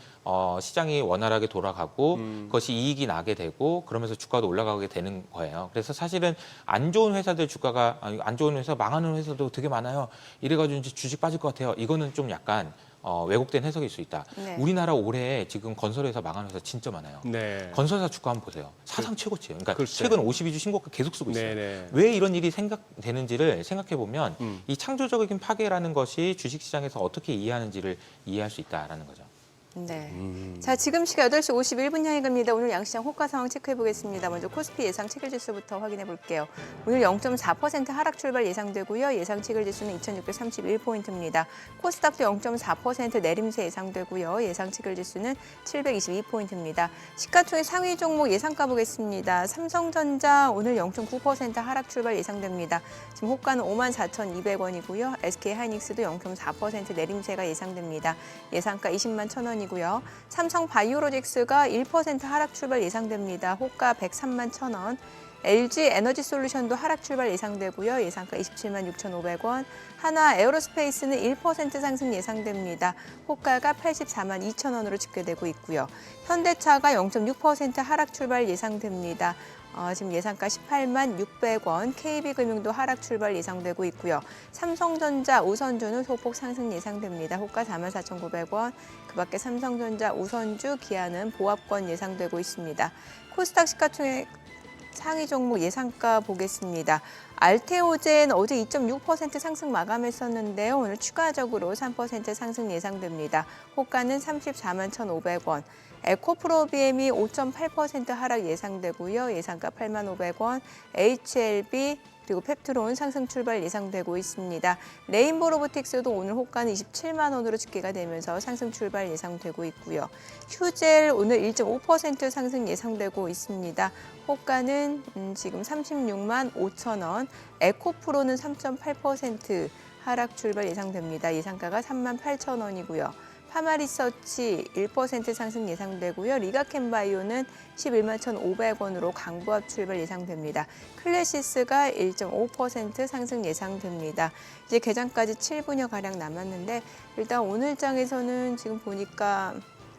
시장이 원활하게 돌아가고 그것이 이익이 나게 되고 그러면서 주가도 올라가게 되는 거예요. 그래서 사실은 안 좋은 회사들 주가가 안 좋은 회사 망하는 회사도 되게 많아요. 이래가지고 이제 주식 빠질 것 같아요. 이거는 좀 약간 왜곡된 해석일 수 있다. 네. 우리나라 올해 지금 건설회사 망하는 회사 진짜 많아요. 네. 건설사 주가 한번 보세요. 사상 최고치예요. 그러니까 글쎄. 최근 52주 신고가 계속 쓰고 있어요. 네네. 왜 이런 일이 생각되는지를 생각해 보면 이 창조적인 파괴라는 것이 주식시장에서 어떻게 이해하는지를 이해할 수 있다라는 거죠. 네. 자, 지금 시각 8시 51분 향해 갑니다. 오늘 양시장 호가 상황 체크해 보겠습니다. 먼저 코스피 예상 체결 지수부터 확인해 볼게요. 오늘 0.4% 하락 출발 예상되고요. 예상 체결 지수는 2631포인트입니다. 코스닥도 0.4% 내림세 예상되고요. 예상 체결 지수는 722포인트입니다. 시가총액 상위 종목 예상가 보겠습니다. 삼성전자 오늘 0.9% 하락 출발 예상됩니다. 지금 호가는 54,200원이고요. SK하이닉스도 0.4% 내림세가 예상됩니다. 예상가 20만 1,000원이고요. 삼성 바이오로직스가 1% 하락 출발 예상됩니다. 호가 103만 1,000원. LG 에너지 솔루션도 하락 출발 예상되고요. 예상가 27만 6,500원. 하나 에어로스페이스는 1% 상승 예상됩니다. 호가가 84만 2,000원으로 집계되고 있고요. 현대차가 0.6% 하락 출발 예상됩니다. 지금 예상가 18만 600원, KB금융도 하락 출발 예상되고 있고요. 삼성전자, 우선주는 소폭 상승 예상됩니다. 호가 44,900원, 그밖에 삼성전자, 우선주, 기아는 보합권 예상되고 있습니다. 코스닥 시가총액 상위 종목 예상가 보겠습니다. 알테오젠 어제 2.6% 상승 마감했었는데요. 오늘 추가적으로 3% 상승 예상됩니다. 호가는 34만 1,500원. 에코프로비엠이 5.8% 하락 예상되고요. 예상가 8만 500원. HLB 그리고 펩트론 상승 출발 예상되고 있습니다. 레인보 로보틱스도 오늘 호가는 27만 원으로 집계가 되면서 상승 출발 예상되고 있고요. 휴젤 오늘 1.5% 상승 예상되고 있습니다. 호가는 지금 36만 5천 원. 에코프로는 3.8% 하락 출발 예상됩니다. 예상가가 3만 8천 원이고요. 파마리서치 1% 상승 예상되고요. 리가켄바이오는 11만 1,500원으로 강보합 출발 예상됩니다. 클래시스가 1.5% 상승 예상됩니다. 이제 개장까지 7분여가량 남았는데 일단 오늘 장에서는 지금 보니까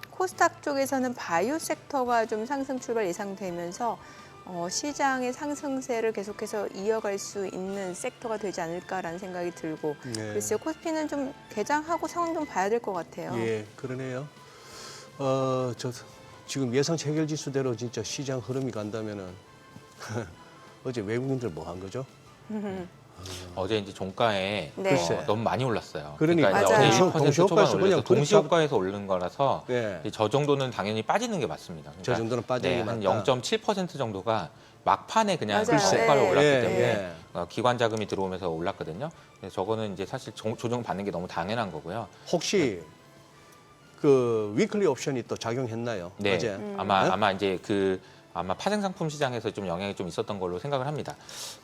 코스닥 쪽에서는 바이오 섹터가 좀 상승 출발 예상되면서 시장의 상승세를 계속해서 이어갈 수 있는 섹터가 되지 않을까라는 생각이 들고 네. 글쎄요. 코스피는 좀 개장하고 상황 좀 봐야 될 것 같아요. 예, 그러네요. 저 지금 예상 체결 지수대로 진짜 시장 흐름이 간다면은 어제 외국인들 뭐 한 거죠? 어제 이제 종가에 네. 글쎄. 너무 많이 올랐어요. 그러니까 맞아요. 어제 1% 동시효과에서 초반 그냥 올려서 그렇게 동시효과에서 오른 거라서 예. 저 정도는 당연히 빠지는 게 맞습니다. 그러니까 저 정도는 빠지는 게 한 맞다. 0.7% 정도가 막판에 그냥 맞아요. 고가로 네. 올랐기 예, 때문에 예. 기관 자금이 들어오면서 올랐거든요. 그래서 저거는 이제 사실 조정 받는 게 너무 당연한 거고요. 혹시 그 위클리 옵션이 또 작용했나요? 네, 어제? 아마 이제 아마 파생 상품 시장에서 좀 영향이 좀 있었던 걸로 생각을 합니다.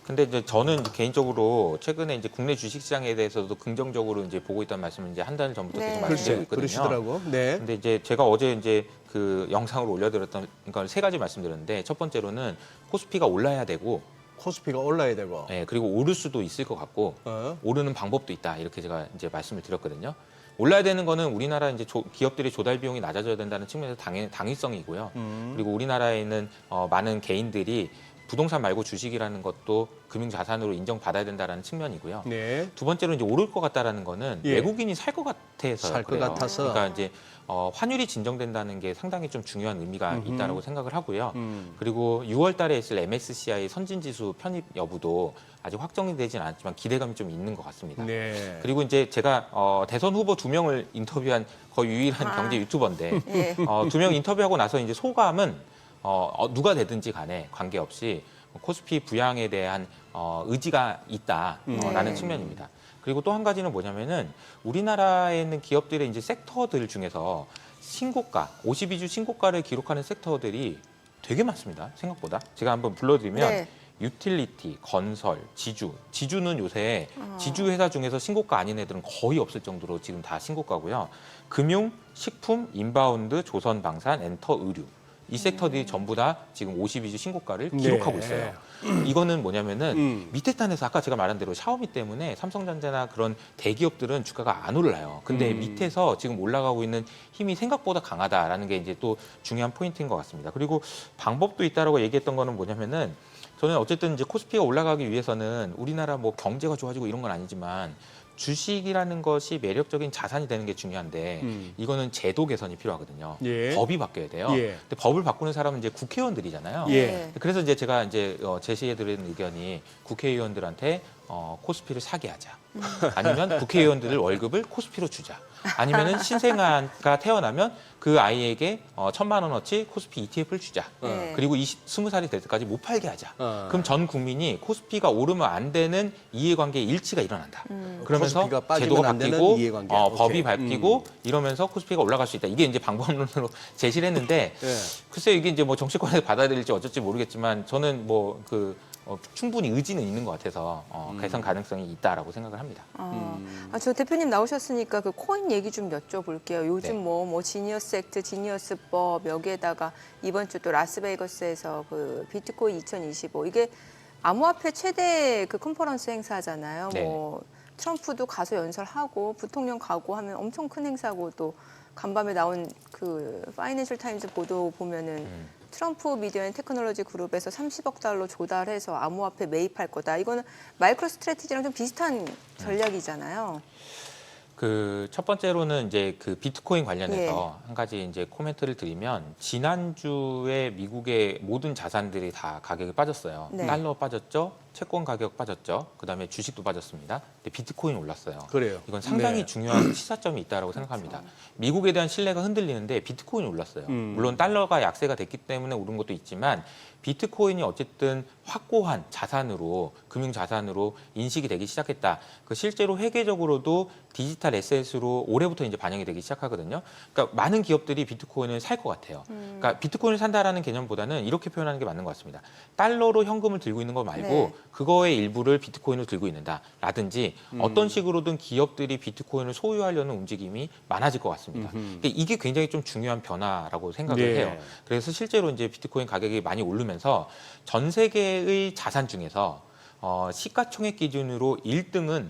근데 이제 저는 개인적으로 최근에 이제 국내 주식 시장에 대해서도 긍정적으로 이제 보고 있다는 말씀을 이제 한 달 전부터 네. 계속 글쎄, 말씀드리고 있거든요. 그러시더라고. 네. 근데 이제 제가 어제 이제 그 영상을 올려드렸던 그러니까 세 가지 말씀드렸는데 첫 번째로는 코스피가 올라야 되고, 코스피가 올라야 되고. 네, 그리고 오를 수도 있을 것 같고 오르는 방법도 있다 이렇게 제가 이제 말씀을 드렸거든요. 올라야 되는 거는 우리나라 이제 기업들의 조달 비용이 낮아져야 된다는 측면에서 당위성이고요. 그리고 우리나라에 있는 많은 개인들이 부동산 말고 주식이라는 것도 금융자산으로 인정받아야 된다라는 측면이고요. 네. 두 번째로 이제 오를 것 같다라는 거는 예. 외국인이 살 것 같아서 살 것 그래요. 같아서. 그러니까 이제 환율이 진정된다는 게 상당히 좀 중요한 의미가 있다라고 생각을 하고요. 그리고 6월달에 있을 MSCI 선진지수 편입 여부도 아직 확정이 되진 않았지만 기대감이 좀 있는 것 같습니다. 네. 그리고 이제 제가 대선 후보 2명을 인터뷰한 거의 유일한 경제 유튜버인데 예. 2명 인터뷰하고 나서 이제 소감은 누가 되든지 간에 관계없이 코스피 부양에 대한 의지가 있다라는 네. 측면입니다. 그리고 또 한 가지는 뭐냐면은 우리나라에 있는 기업들의 이제 섹터들 중에서 신고가, 52주 신고가를 기록하는 섹터들이 되게 많습니다. 생각보다. 제가 한번 불러드리면 네. 유틸리티, 건설, 지주. 지주는 요새 지주 회사 중에서 신고가 아닌 애들은 거의 없을 정도로 지금 다 신고가고요. 금융, 식품, 인바운드, 조선방산, 엔터, 의류. 이 섹터들이 전부 다 지금 52주 신고가를 기록하고 네. 있어요. 이거는 뭐냐면은 밑에 단에서 아까 제가 말한 대로 샤오미 때문에 삼성전자나 그런 대기업들은 주가가 안 올라요. 근데 밑에서 지금 올라가고 있는 힘이 생각보다 강하다라는 게 이제 또 중요한 포인트인 것 같습니다. 그리고 방법도 있다라고 얘기했던 거는 뭐냐면은 저는 어쨌든 이제 코스피가 올라가기 위해서는 우리나라 뭐 경제가 좋아지고 이런 건 아니지만 주식이라는 것이 매력적인 자산이 되는 게 중요한데 이거는 제도 개선이 필요하거든요. 예. 법이 바뀌어야 돼요. 예. 근데 법을 바꾸는 사람은 이제 국회의원들이잖아요. 예. 그래서 이제 제가 이제 제시해드리는 의견이 국회의원들한테 코스피를 사게 하자. 아니면 국회의원들을 월급을 코스피로 주자. 아니면은 신생아가 태어나면 그 아이에게 1,000만 원어치 코스피 ETF를 주자. 네. 그리고 20살이 될 때까지 못 팔게 하자. 어. 그럼 전 국민이 코스피가 오르면 안 되는 이해관계의 일치가 일어난다. 그러면서 코스피가 빠지면 제도가 안 되는 바뀌고 이해관계. 법이 오케이. 바뀌고 이러면서 코스피가 올라갈 수 있다. 이게 이제 방법론으로 제시를 했는데 예. 글쎄요 이게 이제 뭐 정치권에서 받아들일지 어쩔지 모르겠지만 저는 뭐 충분히 의지는 있는 것 같아서 개선 가능성이 있다라고 생각을 합니다. 저 대표님 나오셨으니까 그 코인 얘기 좀 여쭤볼게요. 요즘 네. 뭐 지니어스 액트, 지니어스법 여기에다가 이번 주 또 라스베이거스에서 그 비트코인 2025 이게 암호화폐 최대 그 컨퍼런스 행사잖아요. 네. 뭐 트럼프도 가서 연설하고 부통령 가고 하면 엄청 큰 행사고 또 간밤에 나온 그 파이낸셜 타임즈 보도 보면은 트럼프 미디어 앤 테크놀로지 그룹에서 30억 달러 조달해서 암호화폐 매입할 거다. 이거는 마이크로 스트래티지랑 좀 비슷한 전략이잖아요. 그 첫 번째로는 이제 그 비트코인 관련해서 한 가지 이제 코멘트를 드리면 지난주에 미국의 모든 자산들이 다 가격이 빠졌어요. 네. 달러 빠졌죠. 채권 가격 빠졌죠. 그다음에 주식도 빠졌습니다. 근데 비트코인 올랐어요. 그래요. 이건 상당히 네. 중요한 시사점이 있다라고 생각합니다. 미국에 대한 신뢰가 흔들리는데 비트코인이 올랐어요. 물론 달러가 약세가 됐기 때문에 오른 것도 있지만 비트코인이 어쨌든 확고한 자산으로 금융 자산으로 인식이 되기 시작했다. 그 실제로 회계적으로도 디지털 에셋으로 올해부터 이제 반영이 되기 시작하거든요. 그러니까 많은 기업들이 비트코인을 살 것 같아요. 그러니까 비트코인을 산다라는 개념보다는 이렇게 표현하는 게 맞는 것 같습니다. 달러로 현금을 들고 있는 거 말고 네. 그거의 일부를 비트코인으로 들고 있는다라든지 어떤 식으로든 기업들이 비트코인을 소유하려는 움직임이 많아질 것 같습니다. 그러니까 이게 굉장히 좀 중요한 변화라고 생각을 네. 해요. 그래서 실제로 이제 비트코인 가격이 많이 오르면서 전 세계의 자산 중에서 시가총액 기준으로 1등은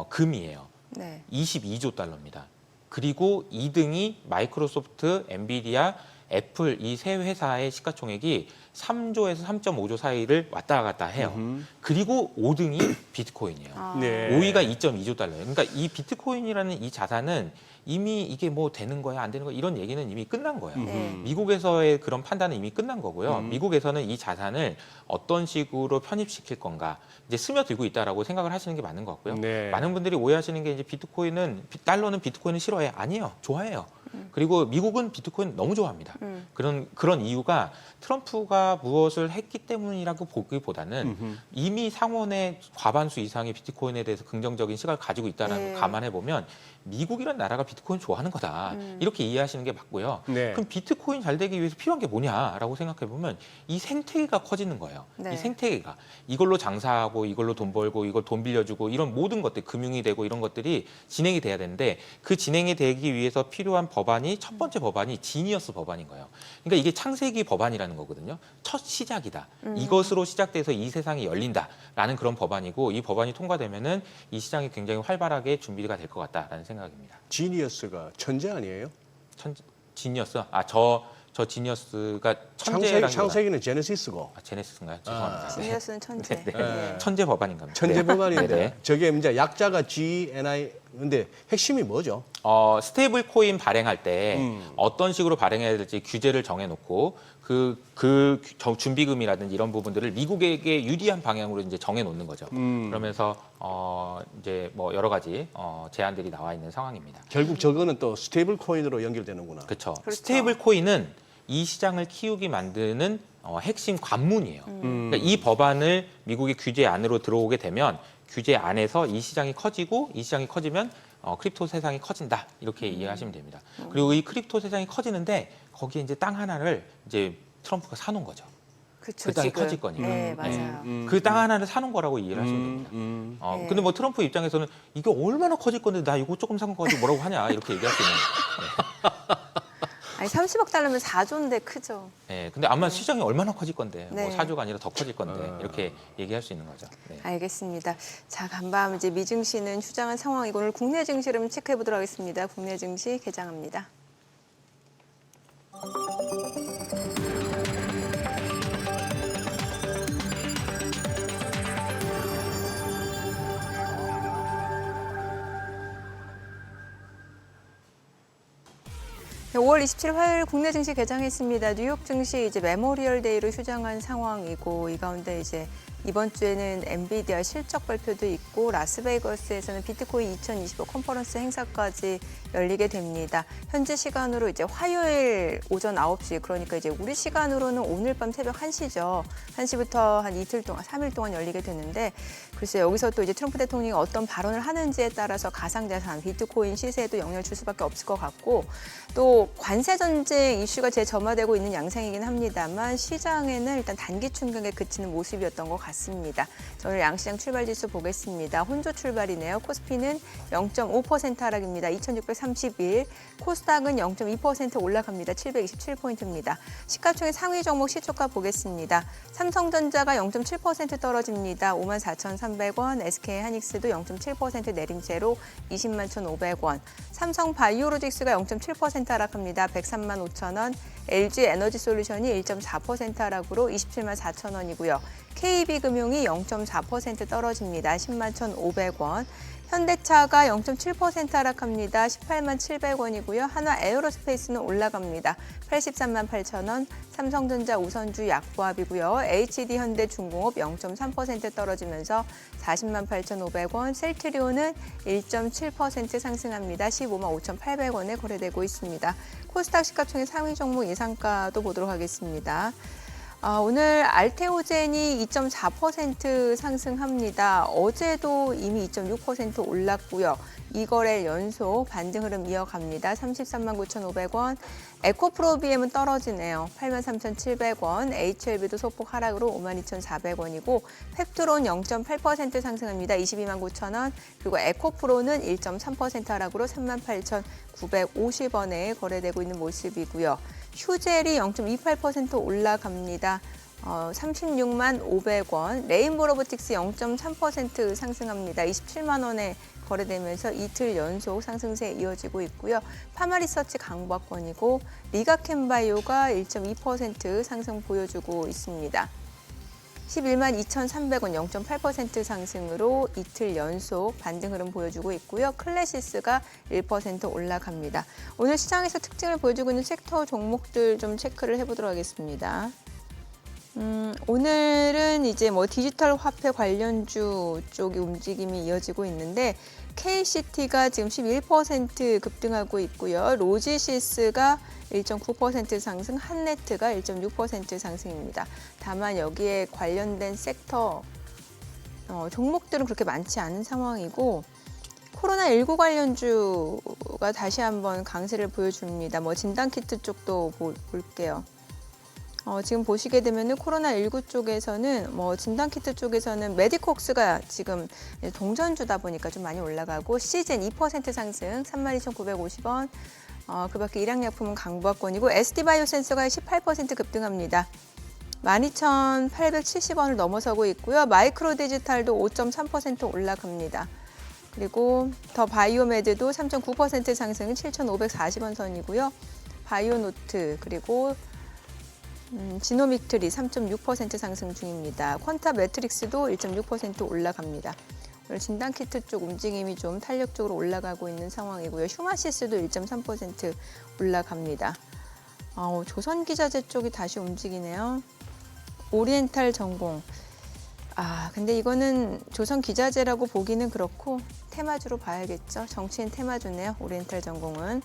금이에요. 네. 22조 달러입니다. 그리고 2등이 마이크로소프트, 엔비디아, 애플 이 세 회사의 시가총액이 3조에서 3.5조 사이를 왔다 갔다 해요. 그리고 5등이 비트코인이에요. 네. 5위가 2.2조 달러예요. 그러니까 이 비트코인이라는 이 자산은 이미 이게 뭐 되는 거야 안 되는 거야 이런 얘기는 이미 끝난 거예요. 네. 미국에서의 그런 판단은 이미 끝난 거고요. 미국에서는 이 자산을 어떤 식으로 편입시킬 건가 이제 스며들고 있다라고 생각을 하시는 게 맞는 것 같고요. 네. 많은 분들이 오해하시는 게 이제 달러는 비트코인을 싫어해. 아니에요. 좋아해요. 그리고 미국은 비트코인 너무 좋아합니다. 그런 이유가 트럼프가 무엇을 했기 때문이라고 보기보다는 이미 상원의 과반수 이상이 비트코인에 대해서 긍정적인 시각을 가지고 있다는 네. 걸 감안해 보면 미국이란 나라가 비트코인 좋아하는 거다. 이렇게 이해하시는 게 맞고요. 네. 그럼 비트코인 잘 되기 위해서 필요한 게 뭐냐라고 생각해 보면 이 생태계가 커지는 거예요. 네. 이 생태계가 이걸로 장사하고 이걸로 돈 벌고 이걸 돈 빌려주고 이런 모든 것들 금융이 되고 이런 것들이 진행이 돼야 되는데 그 진행이 되기 위해서 필요한 법안이 첫 번째 법안이 지니어스 법안인 거예요. 그러니까 이게 창세기 법안이라는 거거든요. 첫 시작이다. 이것으로 시작돼서 이 세상이 열린다라는 그런 법안이고 이 법안이 통과되면은 이 시장이 굉장히 활발하게 준비가 될 것 같다라는 생각입니다. 지니어스가 천재 아니에요? 지니어스? 저 지니어스가 천재라는 창세기는 제네시스고 제네시스인가요? 죄송합니다. 지니어스는 천재. 네, 네. 네. 천재 법안인가요? 천재 법안인데 네. 저게 이제 약자가 GNI 근데 핵심이 뭐죠? 스테이블 코인 발행할 때 어떤 식으로 발행해야 될지 규제를 정해놓고 준비금이라든지 이런 부분들을 미국에게 유리한 방향으로 이제 정해놓는 거죠. 그러면서 이제 뭐 여러 가지 제안들이 나와 있는 상황입니다. 결국 저거는 또 스테이블 코인으로 연결되는구나. 그렇죠. 그렇죠. 스테이블 코인은 이 시장을 키우게 만드는 핵심 관문이에요. 그러니까 이 법안을 미국의 규제 안으로 들어오게 되면 규제 안에서 이 시장이 커지고 이 시장이 커지면 크립토 세상이 커진다 이렇게 이해하시면 됩니다. 그리고 이 크립토 세상이 커지는데 거기에 이제 땅 하나를 이제 트럼프가 사놓은 거죠. 그쵸, 그 땅이 지금. 커질 거니까. 네, 맞아요. 그 땅 하나를 사놓은 거라고 이해를 하시면 됩니다. 네. 근데 뭐 트럼프 입장에서는 이게 얼마나 커질 건데 나 이거 조금 산 거 가지고 뭐라고 하냐 이렇게 얘기할 수 있는 거예요. 아니 30억 달러면 4조인데 크죠. 네, 근데 아마 시장이 얼마나 커질 건데 네. 뭐 4조가 아니라 더 커질 건데 이렇게 얘기할 수 있는 거죠. 네. 알겠습니다. 자, 간밤 이제 미증시는 휴장한 상황이고 오늘 국내 증시를 한번 체크해 보도록 하겠습니다. 국내 증시 개장합니다. 네, 5월 27일 화요일 국내 증시 개장했습니다. 뉴욕 증시 이제 메모리얼 데이로 휴장한 상황이고 이 가운데 이제 이번 주에는 엔비디아 실적 발표도 있고 라스베이거스에서는 비트코인 2025 컨퍼런스 행사까지 열리게 됩니다. 현지 시간으로 이제 화요일 오전 9시 그러니까 이제 우리 시간으로는 오늘 밤 새벽 1시죠. 1시부터 한 이틀 동안 3일 동안 열리게 되는데 글쎄 여기서 또 이제 트럼프 대통령이 어떤 발언을 하는지에 따라서 가상자산 비트코인 시세에도 영향을 줄 수밖에 없을 것 같고 또 관세 전쟁 이슈가 재점화되고 있는 양상이긴 합니다만 시장에는 일단 단기 충격에 그치는 모습이었던 것 같습니다. 자, 오늘 양시장 출발 지수 보겠습니다. 혼조 출발이네요. 코스피는 0.5% 하락입니다. 2631. 코스닥은 0.2% 올라갑니다. 727포인트입니다. 시가총액 상위 종목 시초가 보겠습니다. 삼성전자가 0.7% 떨어집니다. 54,300원. SK하이닉스도 0.7% 내림세로 201,500원. 삼성바이오로직스가 0.7% 하락합니다. 135,000원. LG에너지솔루션이 1.4% 하락으로 274,000원이고요. KB금융이 0.4% 떨어집니다. 101,500원. 현대차가 0.7% 하락합니다. 187,700원이고요. 한화에어로스페이스는 올라갑니다. 838,000원. 삼성전자 우선주 약보합이고요. HD현대중공업 0.3% 떨어지면서 408,500원. 셀트리온은 1.7% 상승합니다. 155,800원에 거래되고 있습니다. 코스닥 시가총액 상위 종목 예상가도 보도록 하겠습니다. 오늘 알테오젠이 2.4% 상승합니다. 어제도 이미 2.6% 올랐고요. 2거래 연속 반등 흐름 이어갑니다. 339,500원. 에코프로비엠은 떨어지네요. 83,700원. HLB도 소폭 하락으로 52,400원이고 펩트론 0.8% 상승합니다. 229,000원. 그리고 에코프로는 1.3% 하락으로 38,950원에 거래되고 있는 모습이고요. 휴젤이 0.28% 올라갑니다. 365,500원. 레인보로보틱스 0.3% 상승합니다. 27만 원에 거래되면서 이틀 연속 상승세 이어지고 있고요. 파마리서치 강보권이고 리가켄바이오가 1.2% 상승 보여주고 있습니다. 112,300원 0.8% 상승으로 이틀 연속 반등 흐름 보여주고 있고요. 클래시스가 1% 올라갑니다. 오늘 시장에서 특징을 보여주고 있는 섹터 종목들 좀 체크를 해보도록 하겠습니다. 오늘은 이제 뭐 디지털 화폐 관련주 쪽의 움직임이 이어지고 있는데 KCT가 지금 11% 급등하고 있고요. 로지시스가 1.9% 상승, 한네트가 1.6% 상승입니다. 다만 여기에 관련된 섹터 종목들은 그렇게 많지 않은 상황이고 코로나19 관련주가 다시 한번 강세를 보여줍니다. 뭐 진단키트 쪽도 볼게요. 지금 보시게 되면은 코로나19 쪽에서는 뭐 진단키트 쪽에서는 메디콕스가 지금 동전주다 보니까 좀 많이 올라가고 시젠 2% 상승 32,950원. 그 밖에 일양약품은 강보권이고 SD바이오센서가 18% 급등합니다. 12,870원을 넘어서고 있고요. 마이크로디지털도 5.3% 올라갑니다. 그리고 더 바이오메드도 3.9% 상승 7,540원 선이고요. 바이오노트 그리고 지노믹트리 3.6% 상승 중입니다. 퀀타 매트릭스도 1.6% 올라갑니다. 오늘 진단키트 쪽 움직임이 좀 탄력적으로 올라가고 있는 상황이고요. 휴마시스도 1.3% 올라갑니다. 조선기자재 쪽이 다시 움직이네요. 오리엔탈 전공. 근데 이거는 조선기자재라고 보기는 그렇고 테마주로 봐야겠죠. 정치인 테마주네요. 오리엔탈 전공은.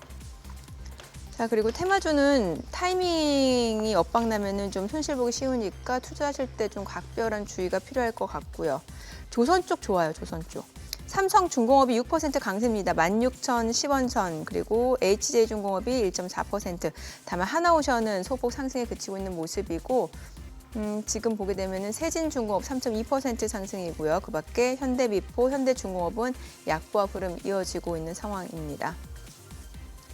자, 그리고 테마주는 타이밍이 엇박나면은 좀 손실 보기 쉬우니까 투자하실 때 좀 각별한 주의가 필요할 것 같고요. 조선 쪽 좋아요, 조선 쪽. 삼성중공업이 6% 강세입니다. 16,010원 선. 그리고 HJ중공업이 1.4%. 다만 하나오션은 소폭 상승에 그치고 있는 모습이고 지금 보게 되면은 세진중공업 3.2% 상승이고요. 그 밖에 현대미포, 현대중공업은 약보합 흐름 이어지고 있는 상황입니다.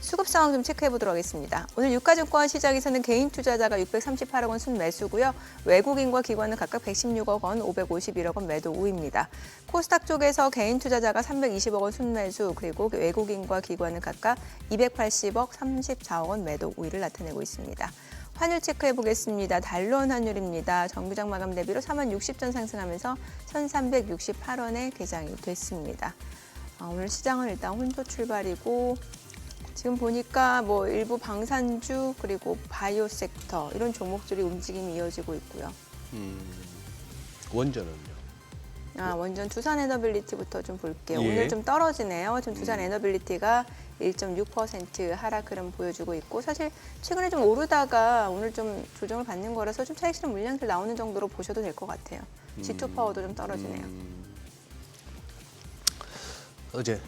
수급 상황 좀 체크해 보도록 하겠습니다. 오늘 유가증권 시장에서는 개인 투자자가 638억 원 순매수고요. 외국인과 기관은 각각 116억 원, 551억 원 매도 우입니다. 코스닥 쪽에서 개인 투자자가 320억 원 순매수, 그리고 외국인과 기관은 각각 280억, 34억 원 매도 우위를 나타내고 있습니다. 환율 체크해 보겠습니다. 달러원 환율입니다. 정규장 마감 대비로 4만 60전 상승하면서 1,368원에 개장이 됐습니다. 오늘 시장은 일단 혼조 출발이고 지금 보니까 뭐 일부 방산주 그리고 바이오 섹터 이런 종목들이 움직임이 이어지고 있고요. 원전은요? 원전 두산 에너빌리티부터 좀 볼게요. 예. 오늘 좀 떨어지네요. 지금 두산 에너빌리티가 1.6% 하락 흐름 보여주고 있고 사실 최근에 좀 오르다가 오늘 좀 조정을 받는 거라서 좀 차익 실현 물량들 나오는 정도로 보셔도 될 것 같아요. G2 파워도 좀 떨어지네요. 어제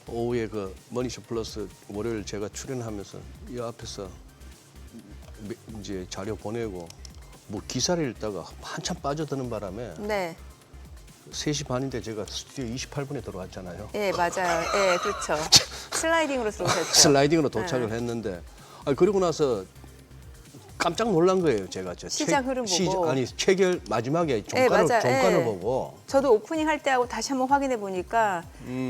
오후에 그 머니쇼 플러스 월요일 제가 출연하면서 이 앞에서 이제 자료 보내고 뭐 기사를 읽다가 한참 빠져드는 바람에 네, 3시 반인데 제가 스튜디오 28분에 들어왔잖아요. 예, 맞아요. 예, 그렇죠. 슬라이딩으로 들어오셨죠. 슬라이딩으로 도착을 했는데 그리고 나서 깜짝 놀란 거예요. 제가 시장 흐름 보고. 체결 마지막에 종가를, 맞아요. 종가를 예. 보고 저도 오프닝 할 때하고 다시 한번 확인해 보니까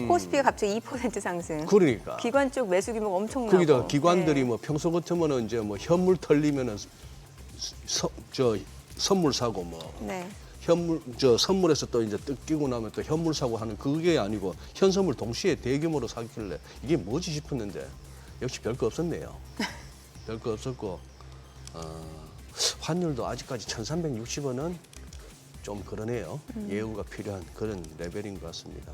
코스피가 갑자기 2% 상승. 그러니까 기관 쪽 매수 규모가 엄청나고. 거기다 기관들이 예. 뭐 평소 같으면은 이제 뭐 현물 털리면은 선물 사고 뭐 네. 선물에서 또 이제 뜯기고 나면 또 현물 사고 하는 그게 아니고 현선물 동시에 대규모로 사길래 이게 뭐지 싶었는데 역시 별거 없었네요. 별거 없었고 환율도 아직까지 1,360원은 좀 그러네요. 예우가 필요한 그런 레벨인 것 같습니다.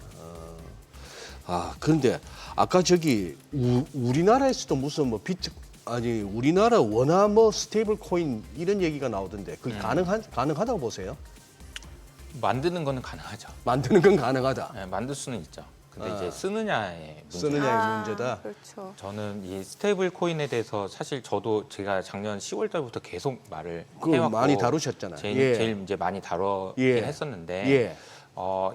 그런데 아까 저기 우리나라에서도 무슨 뭐 우리나라 원화 뭐 스테이블 코인 이런 얘기가 나오던데 그게 가능하다고 보세요? 만드는 거는 가능하죠. 만드는 건 가능하다. 네, 만들 수는 있죠. 근데 이제 쓰느냐의 문제. 쓰느냐의 문제다. 그렇죠. 저는 이 스테이블 코인에 대해서 사실 저도 제가 작년 10월 달부터 계속 말을 그거 해왔고 많이 다루셨잖아요. 제일 이제 많이 다루긴 예. 했었는데 예.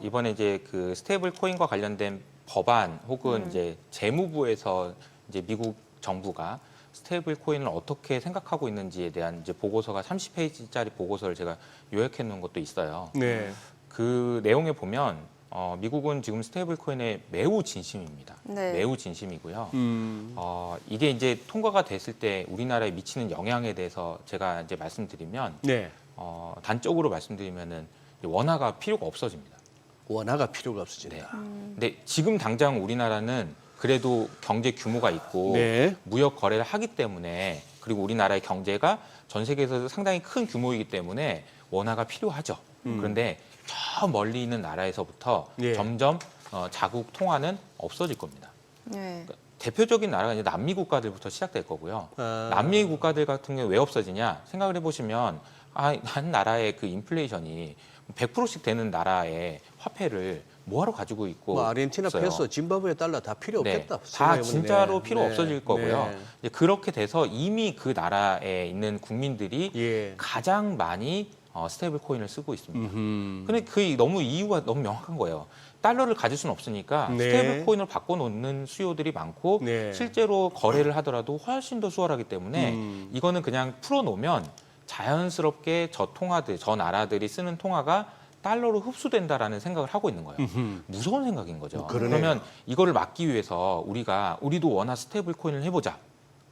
이번에 이제 그 스테이블 코인과 관련된 법안 혹은 이제 재무부에서 이제 미국 정부가 스테이블 코인을 어떻게 생각하고 있는지에 대한 이제 보고서가 30페이지짜리 보고서를 제가 요약해 놓은 것도 있어요. 네. 그 내용에 보면 미국은 지금 스테이블 코인에 매우 진심입니다. 네. 매우 진심이고요. 이게 이제 통과가 됐을 때 우리나라에 미치는 영향에 대해서 제가 이제 말씀드리면 네. 단적으로 말씀드리면은 원화가 필요가 없어집니다. 원화가 필요가 없어진다. 네. 근데 지금 당장 우리나라는 그래도 경제 규모가 있고 네. 무역 거래를 하기 때문에 그리고 우리나라의 경제가 전 세계에서 상당히 큰 규모이기 때문에 원화가 필요하죠. 그런데 저 멀리 있는 나라에서부터 예. 점점 자국 통화는 없어질 겁니다. 네. 그러니까 대표적인 나라가 이제 남미 국가들부터 시작될 거고요. 아. 남미 국가들 같은 경우 왜 없어지냐 생각을 해보시면 한 나라의 그 인플레이션이 100%씩 되는 나라의 화폐를 뭐하러 가지고 있고 뭐 아르헨티나 있어요. 페소, 짐바브웨 달러 다 필요 네, 없겠다. 다 생각해보면. 진짜로 네. 필요 네. 없어질 거고요. 네. 이제 그렇게 돼서 이미 그 나라에 있는 국민들이 예. 가장 많이 스테이블 코인을 쓰고 있습니다. 음. 근데 그 이유가 너무 명확한 거예요. 달러를 가질 수는 없으니까 네. 스테이블 코인을 바꿔놓는 수요들이 많고 네. 실제로 거래를 하더라도 훨씬 더 수월하기 때문에 이거는 그냥 풀어놓으면 자연스럽게 저 나라들이 쓰는 통화가 달러로 흡수된다라는 생각을 하고 있는 거예요. 무서운 생각인 거죠. 그러네요. 그러면 이거를 막기 위해서 우리도 원화 스테이블 코인을 해보자.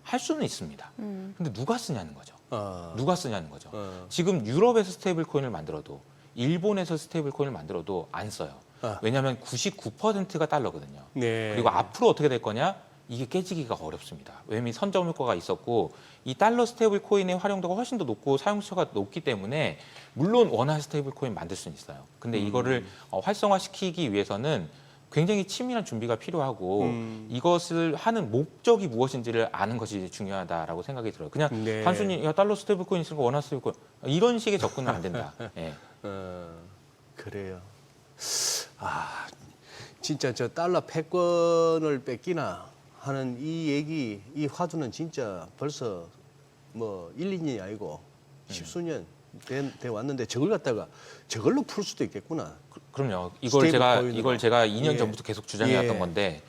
할 수는 있습니다. 근데 누가 쓰냐는 거죠. 아, 누가 쓰냐는 거죠. 어. 지금 유럽에서 스테이블 코인을 만들어도 일본에서 스테이블 코인을 만들어도 안 써요. 아. 왜냐하면 99%가 달러거든요. 네. 그리고 앞으로 어떻게 될 거냐? 이게 깨지기가 어렵습니다. 왜냐하면 선점 효과가 있었고 이 달러 스테이블 코인의 활용도가 훨씬 더 높고 사용처가 높기 때문에 물론 원화 스테이블 코인 만들 수는 있어요. 근데 이거를 활성화시키기 위해서는 굉장히 치밀한 준비가 필요하고 이것을 하는 목적이 무엇인지를 아는 것이 중요하다라고 생각이 들어요. 그냥 네. 단순히 야 달러 스테이블 코인 있으니까 원화 스테이블 코인 이런 식의 접근은 안 된다. 예. 그래요. 아, 진짜 저 달러 패권을 뺏기나 하는 이 얘기, 이 화두는 진짜 벌써 뭐 1, 2년이 아니고 십수년 돼 왔는데 저걸 갖다가 저걸로 풀 수도 있겠구나. 그럼요. 스테이블 코인으로. 이걸 제가 2년 예. 전부터 계속 주장해왔던 예. 건데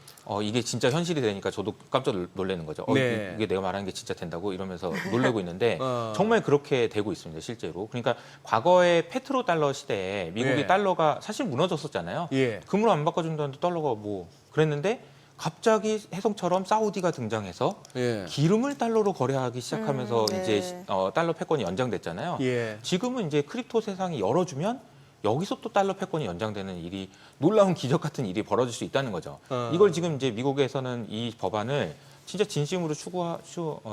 이게 진짜 현실이 되니까 저도 깜짝 놀라는 거죠. 네. 이게 내가 말하는 게 진짜 된다고 이러면서 놀래고 있는데 어. 정말 그렇게 되고 있습니다. 실제로. 그러니까 과거의 페트로 달러 시대에 미국의 예. 달러가 사실 무너졌었잖아요. 예. 금으로 안 바꿔준다는데 달러가 뭐 그랬는데 갑자기 해성처럼 사우디가 등장해서 예. 기름을 달러로 거래하기 시작하면서 네. 이제 달러 패권이 연장됐잖아요. 예. 지금은 이제 크립토 세상이 열어주면 여기서 또 달러 패권이 연장되는 일이 놀라운 기적 같은 일이 벌어질 수 있다는 거죠. 이걸 지금 이제 미국에서는 이 법안을 진짜 진심으로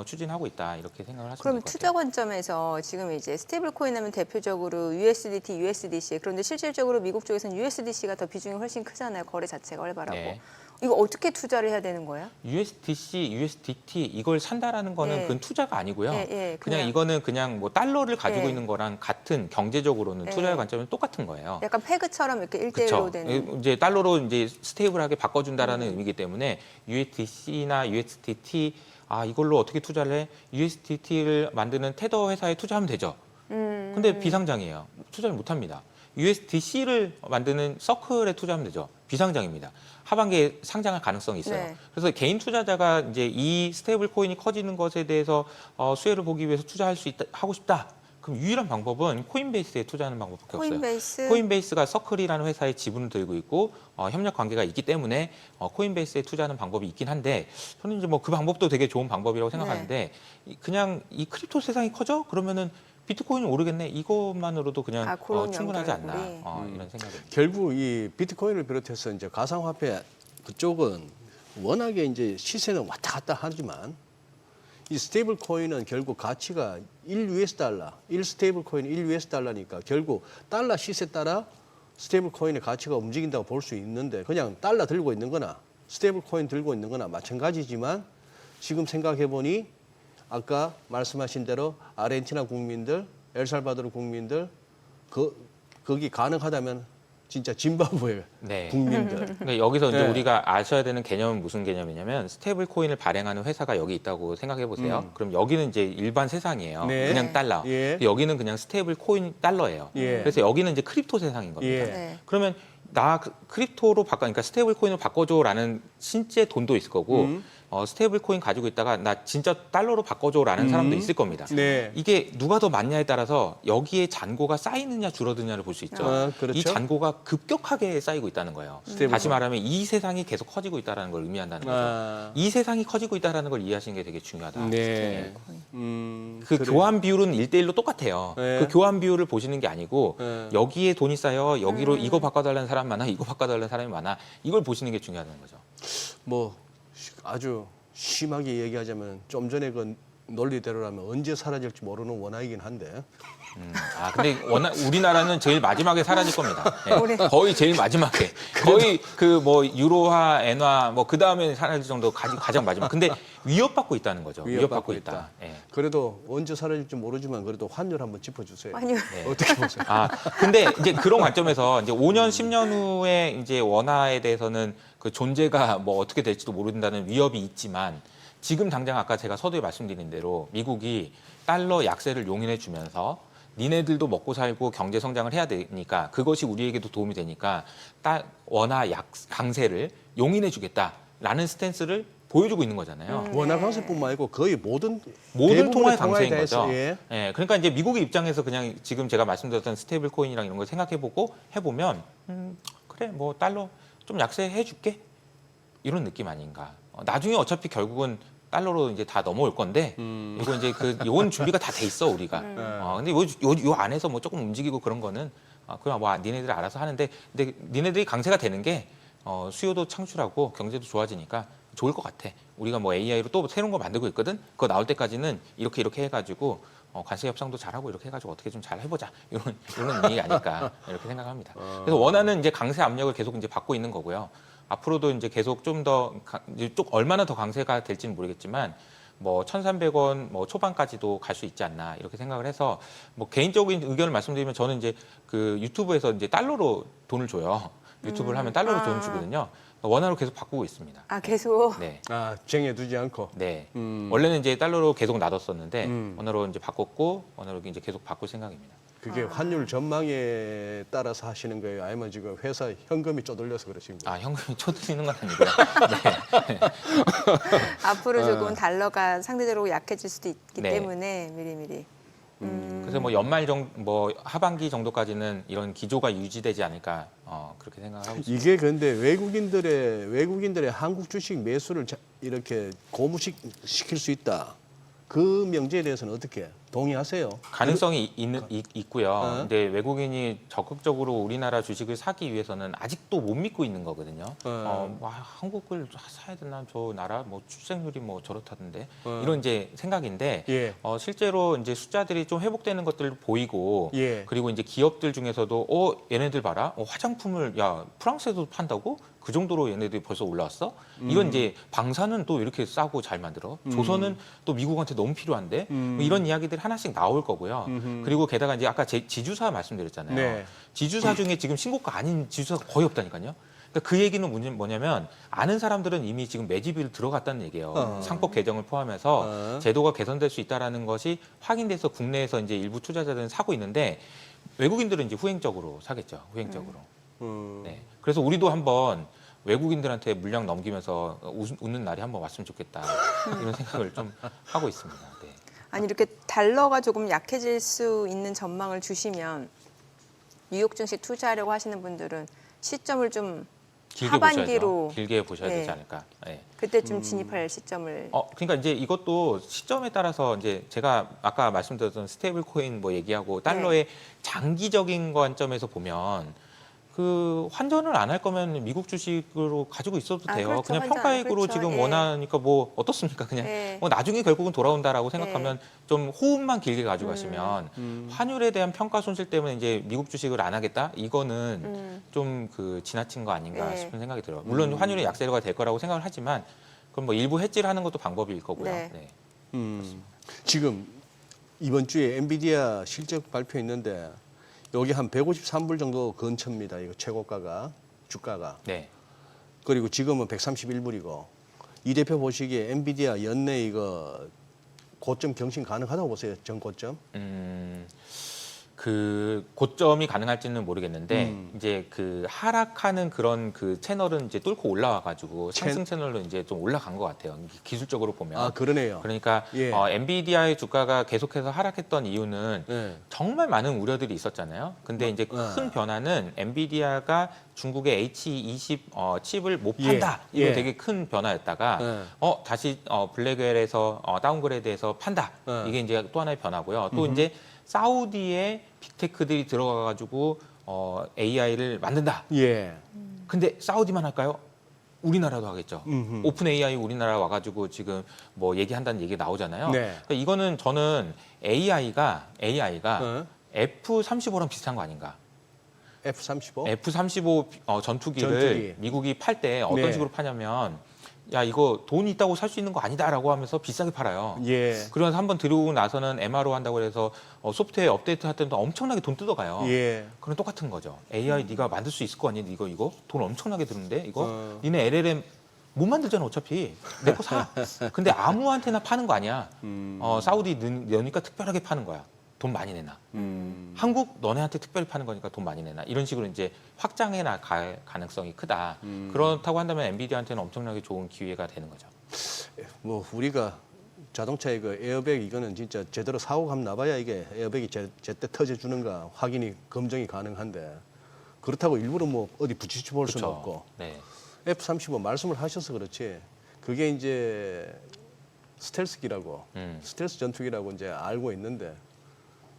추진하고 있다 이렇게 생각을 하시면 그럼 될 것 같아요. 투자 관점에서 지금 이제 스테이블 코인 하면 대표적으로 USDT, USDC. 그런데 실질적으로 미국 쪽에서는 USDC가 더 비중이 훨씬 크잖아요. 거래 자체가 활발하고. 네. 이거 어떻게 투자를 해야 되는 거예요? USDC, USDT 이걸 산다라는 거는 예. 그건 투자가 아니고요. 예, 그냥 이거는 그냥 뭐 달러를 가지고 예. 있는 거랑 같은 경제적으로는 예. 투자의 관점은 똑같은 거예요. 약간 패그처럼 이렇게 그렇죠. 1대1로 되는. 이제 달러로 이제 스테이블하게 바꿔준다라는 의미이기 때문에 USDC나 USDT 이걸로 어떻게 투자를 해? USDT를 만드는 테더 회사에 투자하면 되죠. 근데 비상장이에요. 투자를 못 합니다. USDC를 만드는 서클에 투자하면 되죠. 비상장입니다. 하반기에 상장할 가능성이 있어요. 네. 그래서 개인 투자자가 이제 이 스테이블 코인이 커지는 것에 대해서 수혜를 보기 위해서 투자할 수 있다, 하고 싶다. 그럼 유일한 방법은 코인베이스에 투자하는 방법밖에 없어요. 코인베이스. 코인베이스가 서클이라는 회사의 지분을 들고 있고 협력 관계가 있기 때문에 코인베이스에 투자하는 방법이 있긴 한데 저는 이제 뭐 그 방법도 되게 좋은 방법이라고 생각하는데 그냥 이 크립토 세상이 커져? 그러면은 비트코인이 오르겠네. 이것만으로도 그냥 그런 충분하지 연결고리. 않나 이런 생각입니다. 결국 이 비트코인을 비롯해서 이제 가상화폐 그쪽은 워낙에 이제 시세는 왔다 갔다 하지만 이 스테이블 코인은 결국 가치가 1 US 달러, 1 스테이블 코인 1 US 달러니까 결국 달러 시세 따라 스테이블 코인의 가치가 움직인다고 볼 수 있는데 그냥 달러 들고 있는 거나 스테이블 코인 들고 있는 거나 마찬가지지만 지금 생각해 보니 아까 말씀하신 대로 아르헨티나 국민들, 엘살바도르 국민들 거기 가능하다면 진짜 짐바브웨 네. 국민들 그러니까 여기서 이제 네. 우리가 아셔야 되는 개념은 무슨 개념이냐면 스테이블 코인을 발행하는 회사가 여기 있다고 생각해 보세요. 그럼 여기는 이제 일반 세상이에요. 네. 그냥 달러. 예. 근데 여기는 그냥 스테이블 코인 달러예요. 예. 그래서 여기는 이제 크립토 세상인 겁니다. 예. 네. 그러면 나 크립토로 그러니까 스테이블 코인으로 바꿔줘라는 실제 돈도 있을 거고 스테이블 코인 가지고 있다가 나 진짜 달러로 바꿔줘라는 사람도 있을 겁니다. 네. 이게 누가 더 많냐에 따라서 여기에 잔고가 쌓이느냐 줄어드냐를 볼 수 있죠. 그렇죠. 이 잔고가 급격하게 쌓이고 있다는 거예요. 스테이블 다시 코인. 말하면 이 세상이 계속 커지고 있다는 걸 의미한다는 거죠. 이 세상이 커지고 있다는 걸 이해하시는 게 되게 중요하다. 네. 그 그래. 교환 비율은 1대1로 똑같아요. 네. 그 교환 비율을 보시는 게 아니고 네. 여기에 돈이 쌓여 여기로 이거 바꿔달라는 사람 많아 이거 바꿔달라는 사람이 많아 이걸 보시는 게 중요하다는 거죠. 뭐 아주 심하게 얘기하자면 좀 전에 그 논리대로라면 언제 사라질지 모르는 원화이긴 한데 근데 워낙 우리나라는 제일 마지막에 사라질 겁니다. 예, 거의 제일 마지막에. 거의 그 뭐 유로화, 엔화 뭐 그 다음에 사라질 정도 가장 마지막. 근데 위협받고 있다는 거죠. 위협받고 있다. 예. 그래도 언제 사라질지 모르지만 그래도 환율 한번 짚어주세요. 아니요. 네. 어떻게 보세요? 근데 이제 그런 관점에서 이제 5년, 10년 후에 이제 원화에 대해서는 그 존재가 뭐 어떻게 될지도 모른다는 위협이 있지만 지금 당장 아까 제가 서두에 말씀드린 대로 미국이 달러 약세를 용인해 주면서 니네들도 먹고 살고 경제 성장을 해야 되니까 그것이 우리에게도 도움이 되니까 원화 강세를 용인해 주겠다라는 스탠스를 보여주고 있는 거잖아요. 원화 강세뿐만 아니고 거의 모든 모든 통화의 대부분의 강세인 대해서, 거죠. 예. 예, 그러니까 이제 미국의 입장에서 그냥 지금 제가 말씀드렸던 스테이블 코인이랑 이런 걸 생각해보고 해보면 그래 뭐 달러 좀 약세해 줄게 이런 느낌 아닌가. 나중에 어차피 결국은 달러로 이제 다 넘어올 건데 이거 이제 그 요건 준비가 다 돼 있어 우리가. 근데 요 안에서 뭐 조금 움직이고 그런 거는 그냥 뭐 니네들이 알아서 하는데 근데 니네들이 강세가 되는 게 수요도 창출하고 경제도 좋아지니까 좋을 것 같아. 우리가 뭐 AI로 또 새로운 거 만들고 있거든. 그거 나올 때까지는 이렇게 해가지고 관세 협상도 잘하고 이렇게 해가지고 어떻게 좀 잘 해보자 이런 얘기 아닐까 이렇게 생각합니다. 그래서 원하는 이제 강세 압력을 계속 이제 받고 있는 거고요. 앞으로도 이제 계속 좀 더 얼마나 더 강세가 될지는 모르겠지만 뭐 1,300원 뭐 초반까지도 갈 수 있지 않나 이렇게 생각을 해서 뭐 개인적인 의견을 말씀드리면 저는 이제 그 유튜브에서 이제 달러로 돈을 줘요. 유튜브를 하면 달러로 돈을 주거든요. 원화로 계속 바꾸고 있습니다. 계속. 네. 쟁여두지 않고. 네. 원래는 이제 달러로 계속 놔뒀었는데 원화로 이제 바꿨고 원화로 이제 계속 바꿀 생각입니다. 그게 환율 전망에 따라서 하시는 거예요? 아니면 지금 회사 현금이 쪼들려서 그러십니까? 현금이 쳐드리는 건 아니고요. 네. 앞으로 조금 달러가 상대적으로 약해질 수도 있기 네. 때문에 미리미리. 그래서 뭐 연말 뭐 하반기 정도까지는 이런 기조가 유지되지 않을까 그렇게 생각하고 있습니다. 이게 근데 외국인들의 한국 주식 매수를 이렇게 고무시킬 수 있다. 그 명제에 대해서는 어떻게 동의하세요? 가능성이 있고요. 근데 외국인이 적극적으로 우리나라 주식을 사기 위해서는 아직도 못 믿고 있는 거거든요. 한국을 사야 되나 저 나라 뭐 출생률이 뭐 저렇다던데 이런 이제 생각인데 예. 실제로 이제 숫자들이 좀 회복되는 것들 보이고 예. 그리고 이제 기업들 중에서도 얘네들 봐라 화장품을 프랑스에도 판다고 그 정도로 얘네들이 벌써 올라왔어? 이런 이제 방사는 또 이렇게 싸고 잘 만들어. 조선은 또 미국한테 너무 필요한데 뭐 이런 이야기들이 하나씩 나올 거고요. 그리고 게다가 이제 아까 지주사 말씀드렸잖아요. 네. 지주사 중에 지금 신고가 아닌 지주사가 거의 없다니까요. 그러니까 그 얘기는 뭐냐면 아는 사람들은 이미 지금 매집을 들어갔다는 얘기예요. 상법 개정을 포함해서 제도가 개선될 수 있다라는 것이 확인돼서 국내에서 이제 일부 투자자들은 사고 있는데 외국인들은 이제 후행적으로 사겠죠. 후행적으로. 네. 그래서 우리도 한번 외국인들한테 물량 넘기면서 웃는 날이 한번 왔으면 좋겠다 이런 생각을 좀 하고 있습니다. 네. 아니 이렇게 달러가 조금 약해질 수 있는 전망을 주시면 뉴욕 증시 투자하려고 하시는 분들은 시점을 좀 하반기로 길게 보셔야 네. 되지 않을까. 네. 그때쯤 진입할 시점을. 그러니까 이제 이것도 시점에 따라서 이제 제가 아까 말씀드렸던 스테이블 코인 뭐 얘기하고 달러의 장기적인 관점에서 보면 그 환전을 안 할 거면 미국 주식으로 가지고 있어도 돼요. 그렇죠. 그냥 환전. 평가액으로 그렇죠. 지금 예. 원하니까 뭐 어떻습니까? 그냥 예. 뭐 나중에 결국은 돌아온다라고 생각하면 좀 호흡만 길게 가져가시면 환율에 대한 평가 손실 때문에 이제 미국 주식을 안 하겠다? 이거는 좀 그 지나친 거 아닌가 예. 싶은 생각이 들어요. 물론 환율이 약세가 될 거라고 생각을 하지만 그럼 뭐 일부 해지를 하는 것도 방법일 거고요. 네. 네. 지금 이번 주에 엔비디아 실적 발표했는데 여기 한 153불 정도 근처입니다. 이거 최고가가 주가가. 네. 그리고 지금은 131불이고 이 대표 보시기에 엔비디아 연내 이거 고점 경신 가능하다고 보세요. 전고점. 그 고점이 가능할지는 모르겠는데 이제 그 하락하는 그런 그 채널은 이제 뚫고 올라와가지고 상승 채널로 이제 좀 올라간 것 같아요. 기술적으로 보면. 그러네요. 그러니까 예. 엔비디아의 주가가 계속해서 하락했던 이유는 네. 정말 많은 우려들이 있었잖아요. 근데 이제 큰 변화는 엔비디아가 중국의 H20 칩을 못 판다. 예. 이거 예. 되게 큰 변화였다가 다시 블랙웰에서 다운그레이드해서 판다. 이게 이제 또 하나의 변화고요. 또 이제 사우디의 빅테크들이 들어가가지고 AI를 만든다. 예. 근데 사우디만 할까요? 우리나라도 하겠죠. 음흠. 오픈 AI 우리나라 와가지고 지금 뭐 얘기한다는 얘기 나오잖아요. 네. 그러니까 이거는 저는 AI가 어? F-35랑 비슷한 거 아닌가? F-35? F-35 전투기를 미국이 팔 때 어떤 네. 식으로 파냐면 야 이거 돈 있다고 살 수 있는 거 아니다라고 하면서 비싸게 팔아요. 예. 그러면서 한번 들여오고 나서는 MRO 한다고 해서 소프트웨어 업데이트 할 때도 엄청나게 돈 뜯어가요. 예. 그럼 똑같은 거죠. AI 네가 만들 수 있을 거 아니야? 이거 돈 엄청나게 드는데 이거 니네 LLM 못 만들잖아 어차피 내 거 사. 근데 아무한테나 파는 거 아니야. 사우디 너니까 특별하게 파는 거야. 돈 많이 내놔. 한국 너네한테 특별히 파는 거니까 돈 많이 내놔. 이런 식으로 이제 확장해 나갈 가능성이 크다. 그렇다고 한다면 엔비디아한테는 엄청나게 좋은 기회가 되는 거죠. 뭐 우리가 자동차의 그 에어백 이거는 진짜 제대로 사고 가면 나봐야 이게 에어백이 제때 터져주는가 확인이 검증이 가능한데 그렇다고 일부러 뭐 어디 붙이쳐 볼 수는 없고 네. F-35 말씀을 하셔서 그렇지 그게 이제 스텔스기라고 스텔스 전투기라고 이제 알고 있는데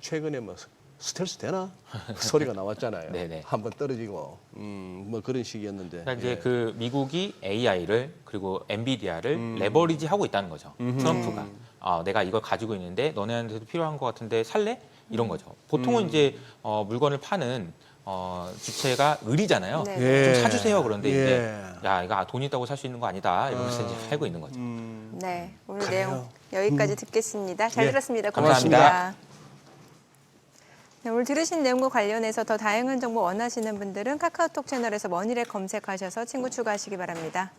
최근에 뭐 스텔스 되나 소리가 나왔잖아요. 네네. 한번 떨어지고 뭐 그런 식이었는데. 그러니까 이제 예. 그 미국이 AI를 그리고 엔비디아를 레버리지 하고 있다는 거죠. 트럼프가 내가 이걸 가지고 있는데 너네한테도 필요한 것 같은데 살래? 이런 거죠. 보통은 이제 물건을 파는 주체가 을이잖아요. 네. 예. 좀 사주세요. 그런데 예. 이제 야 이거 돈 있다고 살 수 있는 거 아니다. 이러면서 이제 팔고 있는 거죠. 네, 오늘 그래요. 내용 여기까지 듣겠습니다. 잘 예, 들었습니다. 감사합니다. 고맙습니다. 네, 오늘 들으신 내용과 관련해서 더 다양한 정보 원하시는 분들은 카카오톡 채널에서 머니랩 검색하셔서 친구 추가하시기 바랍니다.